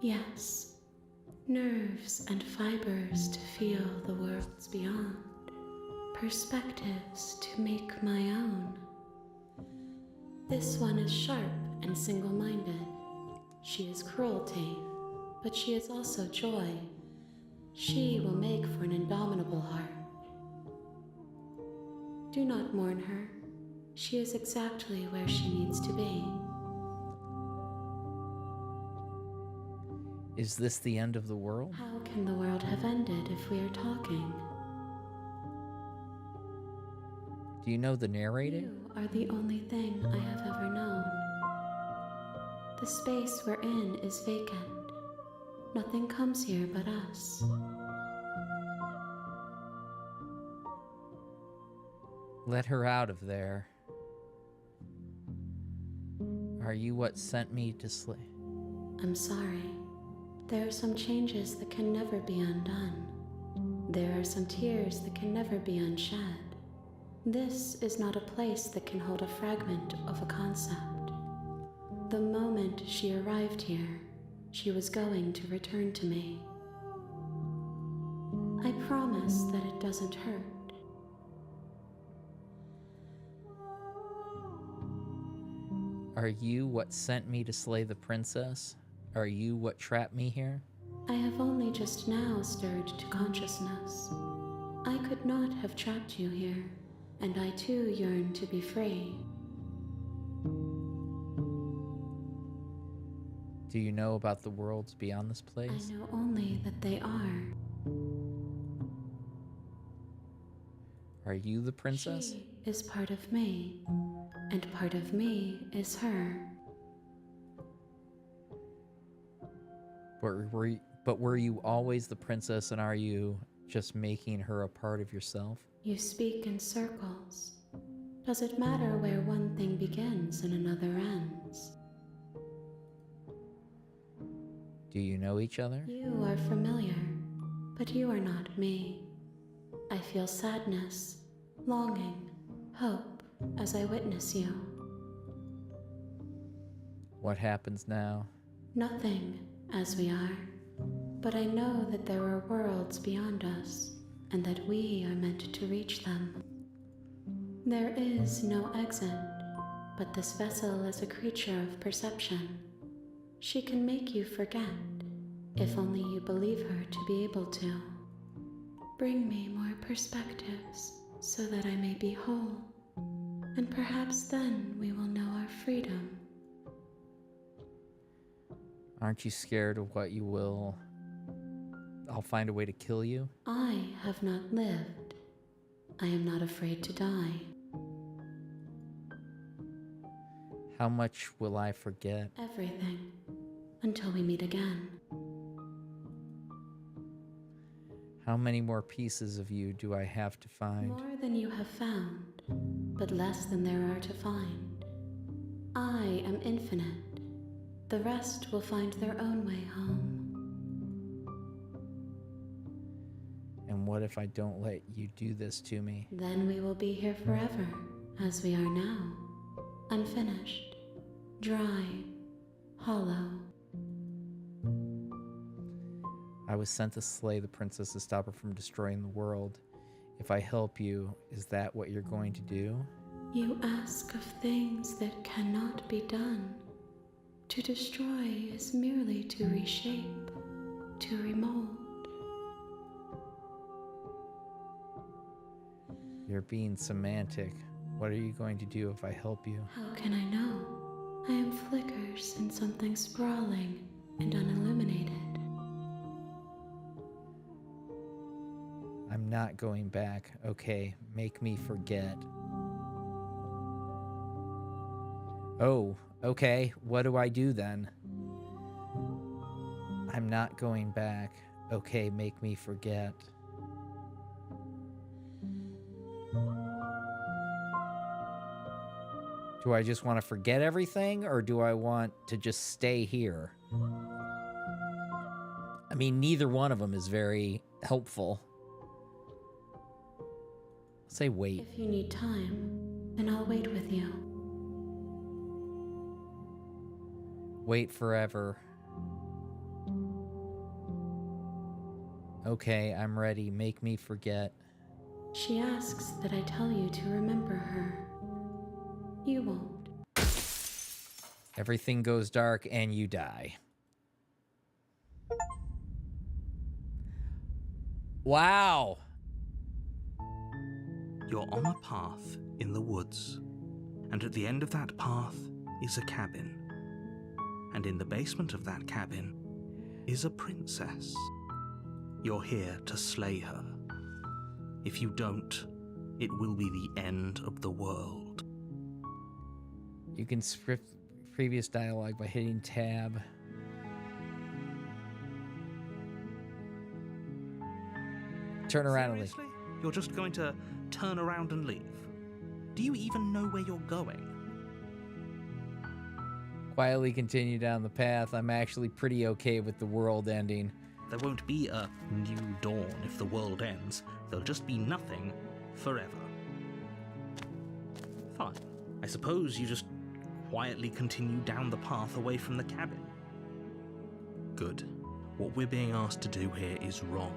Speaker 9: Yes, nerves and fibers to feel the worlds beyond, perspectives to make my own. This one is sharp and single-minded. She is cruelty, but she is also joy. She will make for an indomitable heart. Do not mourn her. She is exactly where she needs to be.
Speaker 1: Is this the end of the world?
Speaker 9: How can the world have ended if we are talking?
Speaker 1: Do you know the narrator?
Speaker 9: You are the only thing I have ever known. The space we're in is vacant. Nothing comes here but us.
Speaker 1: Let her out of there. Are you what sent me to slay?
Speaker 9: I'm sorry. There are some changes that can never be undone. There are some tears that can never be unshed. This is not a place that can hold a fragment of a concept. The moment she arrived here, she was going to return to me. I promise that it doesn't hurt.
Speaker 1: Are you what sent me to slay the princess? Are you what trapped me here?
Speaker 9: I have only just now stirred to consciousness. I could not have trapped you here, and I too yearn to be free.
Speaker 1: Do you know about the worlds beyond this place?
Speaker 9: I know only that they are.
Speaker 1: Are you the princess?
Speaker 9: She is part of me, and part of me is her.
Speaker 1: But were you always the princess, and are you just making her a part of yourself?
Speaker 9: You speak in circles. Does it matter where one thing begins and another ends?
Speaker 1: Do you know each other?
Speaker 9: You are familiar, but you are not me. I feel sadness, longing, hope as I witness you.
Speaker 1: What happens now?
Speaker 9: Nothing, as we are. But I know that there are worlds beyond us, and that we are meant to reach them. There is no exit, but this vessel is a creature of perception. She can make you forget, if only you believe her to be able to. Bring me more perspectives, so that I may be whole, and perhaps then we will know our freedom.
Speaker 1: Aren't you scared of what you will? I'll find a way to kill you?
Speaker 9: I have not lived. I am not afraid to die.
Speaker 1: How much will I forget?
Speaker 9: Everything. Until we meet again.
Speaker 1: How many more pieces of you do I have to find?
Speaker 9: More than you have found, but less than there are to find. I am infinite. The rest will find their own way home.
Speaker 1: And what if I don't let you do this to me?
Speaker 9: Then we will be here forever, as we are now. Unfinished, dry, hollow.
Speaker 1: I was sent to slay the princess to stop her from destroying the world. If I help you, is that what you're going to do?
Speaker 9: You ask of things that cannot be done. To destroy is merely to reshape, to remold.
Speaker 1: You're being semantic. What are you going to do if I help you?
Speaker 9: How can I know? I am flickers in something sprawling and unilluminated.
Speaker 1: I'm not going back. Okay, make me forget. Oh, okay. What do I do then? I'm not going back. Okay, make me forget. Do I just want to forget everything, or do I want to just stay here? I mean, neither one of them is very helpful. Say wait.
Speaker 9: If you need time, then I'll wait with you.
Speaker 1: Wait forever. Okay, I'm ready. Make me forget.
Speaker 9: She asks that I tell you to remember her. You won't.
Speaker 1: Everything goes dark and you die. Wow.
Speaker 2: You're on a path in the woods, and at the end of that path is a cabin. And in the basement of that cabin is a princess. You're here to slay her. If you don't, it will be the end of the world.
Speaker 1: You can script previous dialogue by hitting tab. Turn around and leave.
Speaker 2: Seriously? You're just going to turn around and leave? Do you even know where you're going?
Speaker 1: Quietly continue down the path. I'm actually pretty okay with the world ending.
Speaker 2: There won't be a new dawn if the world ends. There'll just be nothing forever. Fine. I suppose you just quietly continue down the path away from the cabin. Good. What we're being asked to do here is wrong.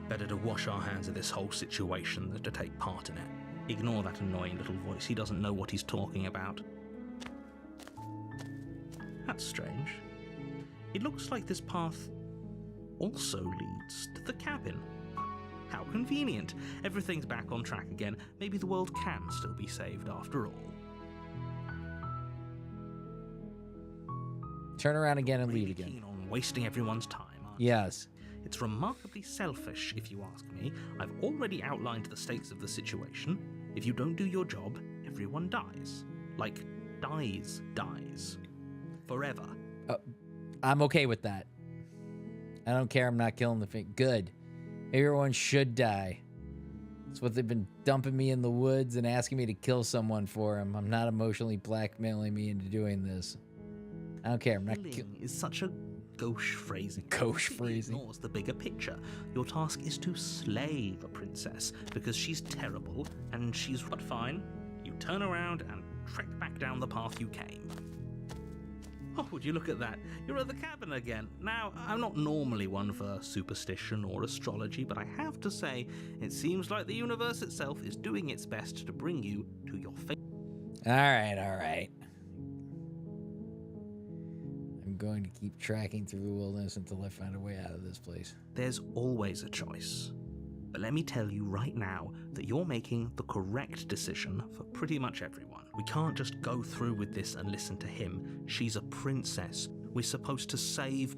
Speaker 2: Better to wash our hands of this whole situation than to take part in it. Ignore that annoying little voice. He doesn't know what he's talking about. That's strange. It looks like this path also leads to the cabin. How convenient. Everything's back on track again. Maybe the world can still be saved after all.
Speaker 1: Turn around again and
Speaker 2: Really
Speaker 1: leave again.
Speaker 2: keen on wasting everyone's time, aren't you?
Speaker 1: Yes.
Speaker 2: It's remarkably selfish, if you ask me. I've already outlined the stakes of the situation. If you don't do your job, everyone dies. Like, dies. Forever.
Speaker 1: I'm okay with that. I don't care. I'm not killing the thing. Good. Everyone should die. That's what they've been dumping me in the woods and asking me to kill someone for them. I'm not emotionally blackmailing me into doing this. I don't care. I'm not
Speaker 2: Killing is such a gauche phrasing.
Speaker 1: Gauche
Speaker 2: It
Speaker 1: phrasing.
Speaker 2: ignores the bigger picture. Your task is to slay the princess because she's terrible and she's but fine. You turn around and trek back down the path you came. Oh, would you look at that? You're at the cabin again. Now, I'm not normally one for superstition or astrology, but I have to say, it seems like the universe itself is doing its best to bring you to your fate.
Speaker 1: All right. I'm going to keep tracking through the wilderness until I find a way out of this place.
Speaker 2: There's always a choice. But let me tell you right now that you're making the correct decision for pretty much everyone. We can't just go through with this and listen to him. She's a princess. We're supposed to save...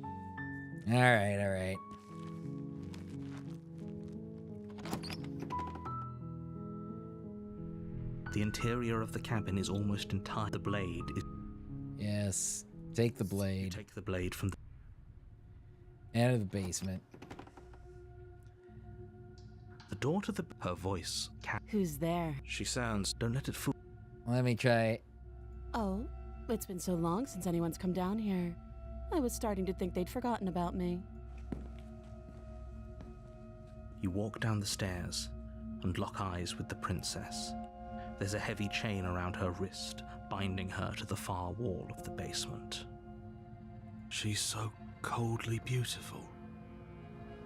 Speaker 1: All right.
Speaker 2: The interior of the cabin is almost entire. The blade is...
Speaker 1: Yes. Take the
Speaker 2: You
Speaker 1: blade.
Speaker 2: take the blade from the...
Speaker 1: Enter the basement.
Speaker 2: The door to the... Her voice...
Speaker 3: Who's there?
Speaker 6: She sounds.
Speaker 2: Don't let it fool...
Speaker 1: Let me try.
Speaker 3: Oh, It's been so long since anyone's come down here. I was starting to think they'd forgotten about me.
Speaker 2: You walk down the stairs and lock eyes with the princess. There's a heavy chain around her wrist, binding her to the far wall of the basement.
Speaker 4: She's so coldly beautiful.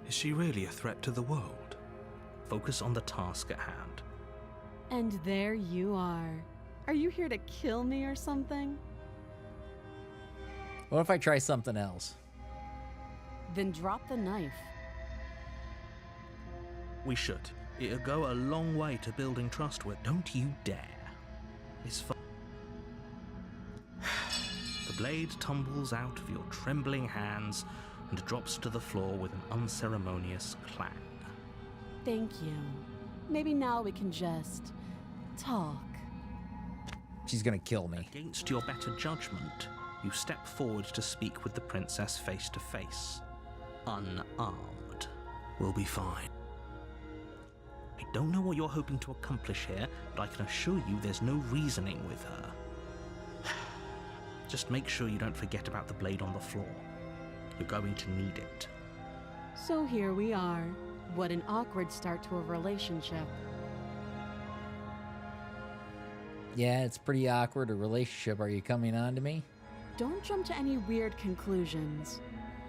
Speaker 4: Is she really a threat to the world?
Speaker 2: Focus on the task at hand.
Speaker 3: And there you are. Are you here to kill me or something?
Speaker 1: What if I try something else?
Speaker 3: Then drop the knife.
Speaker 2: We should. It'll go a long way to building trust with. Don't you dare. It's fun. The blade tumbles out of your trembling hands and drops to the floor with an unceremonious clang.
Speaker 3: Thank you. Maybe now we can just talk.
Speaker 1: She's gonna kill me.
Speaker 2: Against your better judgment, you step forward to speak with the princess face to face. Unarmed.
Speaker 4: We'll be fine.
Speaker 2: I don't know what you're hoping to accomplish here, but I can assure you there's no reasoning with her. Just make sure you don't forget about the blade on the floor. You're going to need it.
Speaker 3: So here we are. What an awkward start to a relationship.
Speaker 1: Yeah, it's pretty awkward. A relationship. Are you coming on to me?
Speaker 3: Don't jump to any weird conclusions.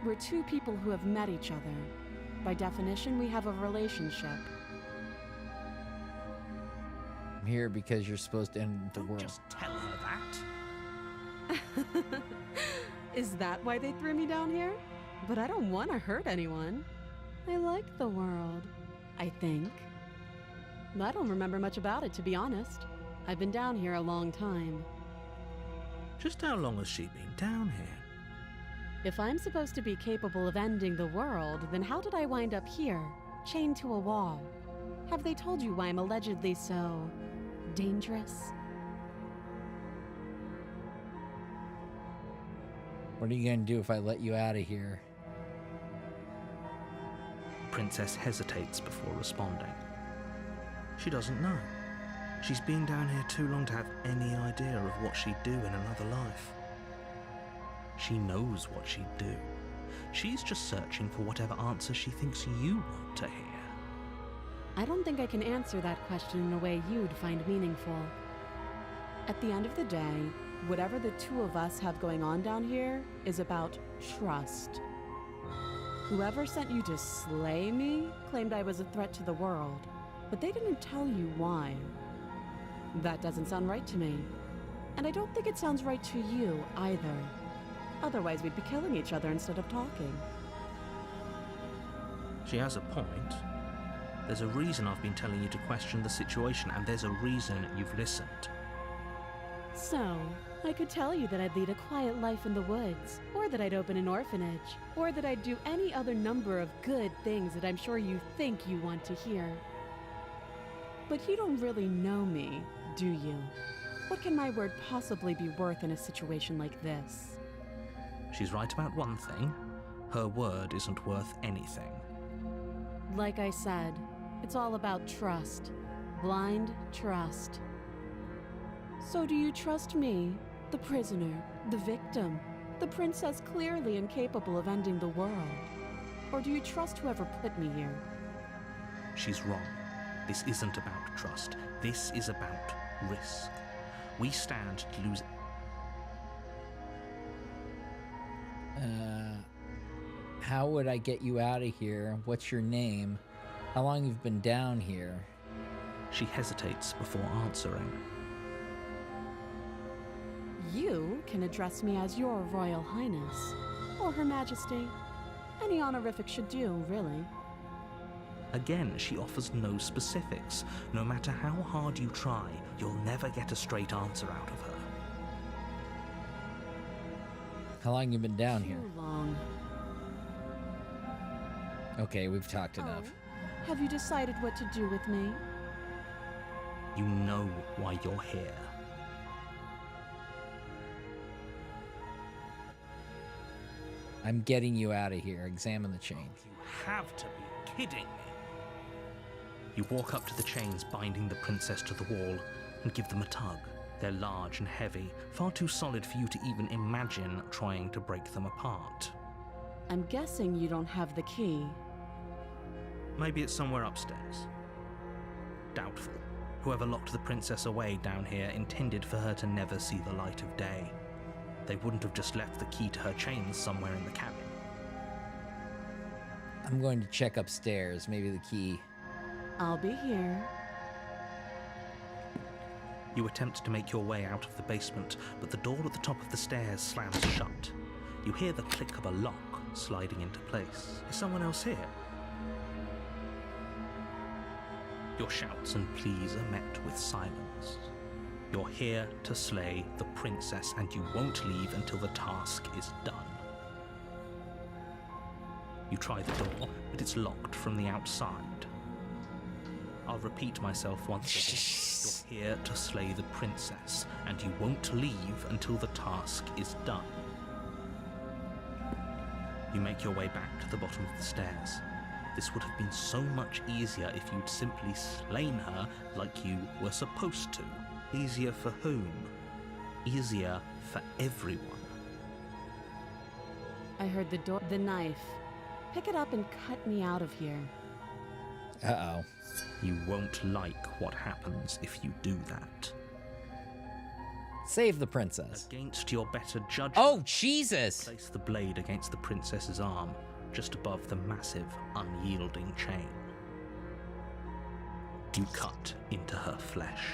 Speaker 3: We're two people who have met each other. By definition, we have a relationship.
Speaker 1: I'm here because you're supposed to end the
Speaker 2: Don't
Speaker 1: world.
Speaker 2: just tell her that.
Speaker 3: Is that why they threw me down here? But I don't want to hurt anyone. I like the world, I think. I don't remember much about it, to be honest. I've been down here a long time.
Speaker 2: Just how long has she been down here?
Speaker 3: If I'm supposed to be capable of ending the world, then how did I wind up here, chained to a wall? Have they told you why I'm allegedly so dangerous?
Speaker 1: What are you gonna do if I let you out of here?
Speaker 2: Princess hesitates before responding. She doesn't know. She's been down here too long to have any idea of what she'd do in another life. She knows what she'd do. She's just searching for whatever answer she thinks you want to hear.
Speaker 3: I don't think I can answer that question in a way you'd find meaningful. At the end of the day, whatever the two of us have going on down here is about trust. Whoever sent you to slay me claimed I was a threat to the world, but they didn't tell you why. That doesn't sound right to me. And I don't think it sounds right to you either. Otherwise, we'd be killing each other instead of talking.
Speaker 2: She has a point. There's a reason I've been telling you to question the situation, and there's a reason you've listened.
Speaker 3: So, I could tell you that I'd lead a quiet life in the woods, or that I'd open an orphanage, or that I'd do any other number of good things that I'm sure you think you want to hear. But you don't really know me, do you? What can my word possibly be worth in a situation like this?
Speaker 2: She's right about one thing. Her word isn't worth anything.
Speaker 3: Like I said, it's all about trust. Blind trust. So do you trust me, the prisoner, the victim, the princess clearly incapable of ending the world? Or do you trust whoever put me here?
Speaker 2: She's wrong. This isn't about trust. This is about risk. We stand to lose.
Speaker 1: How would I get you out of here? What's your name? How long you've been down here?
Speaker 2: She hesitates before answering.
Speaker 3: You can address me as your Royal Highness, or Her Majesty. Any honorific should do, really.
Speaker 2: Again, she offers no specifics. No matter how hard you try, you'll never get a straight answer out of her.
Speaker 1: How long you been down here?
Speaker 3: Too long.
Speaker 1: Okay, we've talked enough.
Speaker 3: Oh, have you decided what to do with me?
Speaker 2: You know why you're here.
Speaker 1: I'm getting you out of here. Examine the chain.
Speaker 2: You have to be kidding me. You walk up to the chains binding the princess to the wall and give them a tug. They're large and heavy, far too solid for you to even imagine trying to break them apart.
Speaker 3: I'm guessing you don't have the key.
Speaker 2: Maybe it's somewhere upstairs. Doubtful. Whoever locked the princess away down here intended for her to never see the light of day. They wouldn't have just left the key to her chains somewhere in the cabin.
Speaker 1: I'm going to check upstairs. Maybe the key.
Speaker 3: I'll be here.
Speaker 2: You attempt to make your way out of the basement, but the door at the top of the stairs slams shut. You hear the click of a lock sliding into place. Is someone else here? Your shouts and pleas are met with silence. You're here to slay the princess, and you won't leave until the task is done. You try the door, but it's locked from the outside. I'll repeat myself once again. You're here to slay the princess, and you won't leave until the task is done. You make your way back to the bottom of the stairs. This would have been so much easier if you'd simply slain her like you were supposed to. Easier for whom? Easier for everyone.
Speaker 3: I heard the door, the knife. Pick it up and cut me out of here.
Speaker 1: Uh-oh.
Speaker 2: You won't like what happens if you do that.
Speaker 1: Save the princess.
Speaker 2: Against your better judgment.
Speaker 1: Oh, Jesus!
Speaker 2: Place the blade against the princess's arm, just above the massive, unyielding chain. You cut into her flesh.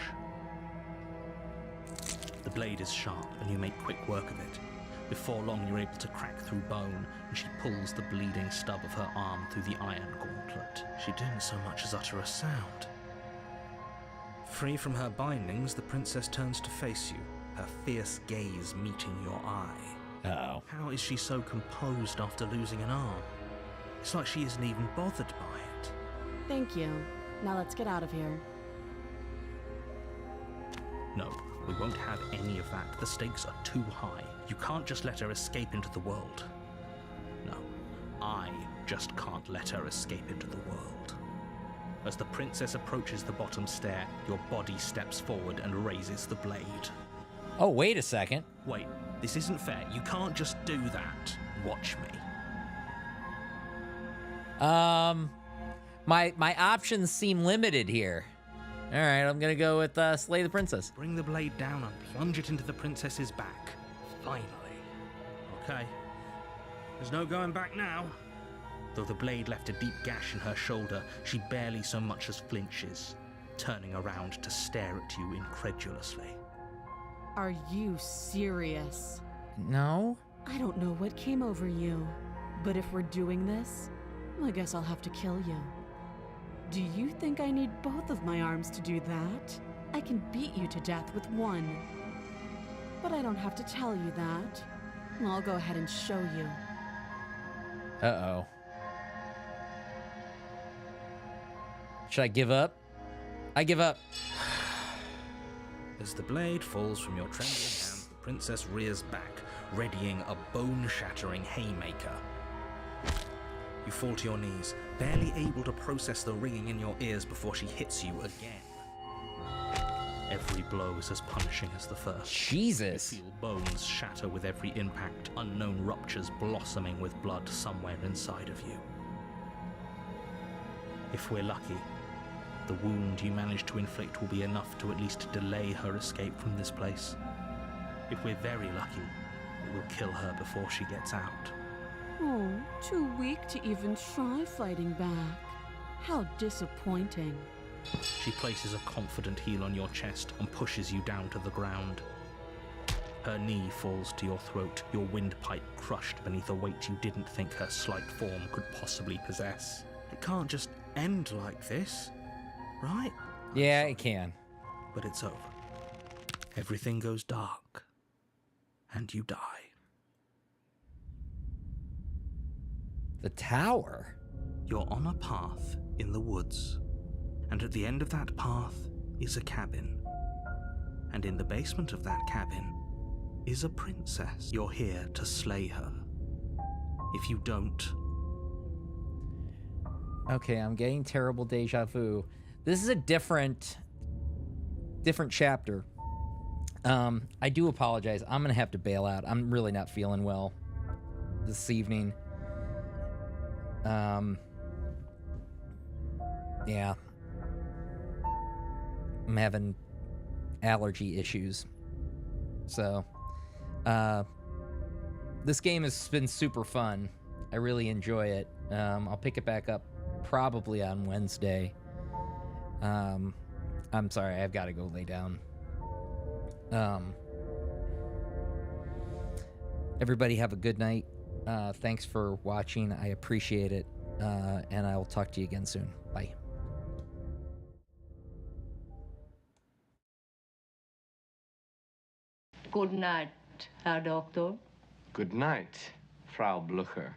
Speaker 2: The blade is sharp, and you make quick work of it. Before long, you're able to crack through bone, and she pulls the bleeding stub of her arm through the iron gauntlet. She didn't so much as utter a sound. Free from her bindings, the princess turns to face you, her fierce gaze meeting your eye.
Speaker 1: Uh-oh.
Speaker 2: How is she so composed after losing an arm? It's like she isn't even bothered by it.
Speaker 3: Thank you. Now let's get out of here.
Speaker 2: No, we won't have any of that. The stakes are too high. You can't just let her escape into the world. No, I just can't let her escape into the world. As the princess approaches the bottom stair, your body steps forward and raises the blade.
Speaker 1: Oh, wait a second.
Speaker 2: Wait, this isn't fair. You can't just do that. Watch me.
Speaker 1: My options seem limited here. All right, I'm gonna go with slay the princess.
Speaker 2: Bring the blade down and plunge it into the princess's back. Finally. Okay. There's no going back now. Though the blade left a deep gash in her shoulder, she barely so much as flinches, turning around to stare at you incredulously.
Speaker 3: Are you serious?
Speaker 1: No?
Speaker 3: I don't know what came over you, but if we're doing this, I guess I'll have to kill you. Do you think I need both of my arms to do that? I can beat you to death with one. But I don't have to tell you that. I'll go ahead and show you.
Speaker 1: Uh-oh. Should I give up? I give up.
Speaker 2: As the blade falls from your trembling hands, the princess rears back, readying a bone-shattering haymaker. You fall to your knees, barely able to process the ringing in your ears before she hits you again. Every blow is as punishing as the first.
Speaker 1: Jesus.
Speaker 2: You feel bones shatter with every impact, unknown ruptures blossoming with blood somewhere inside of you. If we're lucky, the wound you manage to inflict will be enough to at least delay her escape from this place. If we're very lucky, it will kill her before she gets out.
Speaker 3: Oh, too weak to even try fighting back. How disappointing.
Speaker 2: She places a confident heel on your chest and pushes you down to the ground. Her knee falls to your throat, your windpipe crushed beneath a weight you didn't think her slight form could possibly possess. It can't just end like this, right?
Speaker 1: Yeah, it can.
Speaker 2: But it's over. Everything goes dark, and you die.
Speaker 1: The tower?
Speaker 2: You're on a path in the woods, and at the end of that path is a cabin. And in the basement of that cabin is a princess. You're here to slay her. If you don't...
Speaker 1: Okay, I'm getting terrible deja vu. This is a different chapter. I do apologize. I'm gonna have to bail out. I'm really not feeling well this evening. Yeah. I'm having allergy issues. So, this game has been super fun. I really enjoy it. I'll pick it back up probably on Wednesday. I'm sorry, I've got to go lay down. Everybody have a good night. Thanks for watching. I appreciate it. And I will talk to you again soon. Bye.
Speaker 10: Good night, Herr Doktor.
Speaker 11: Good night, Frau Blucher.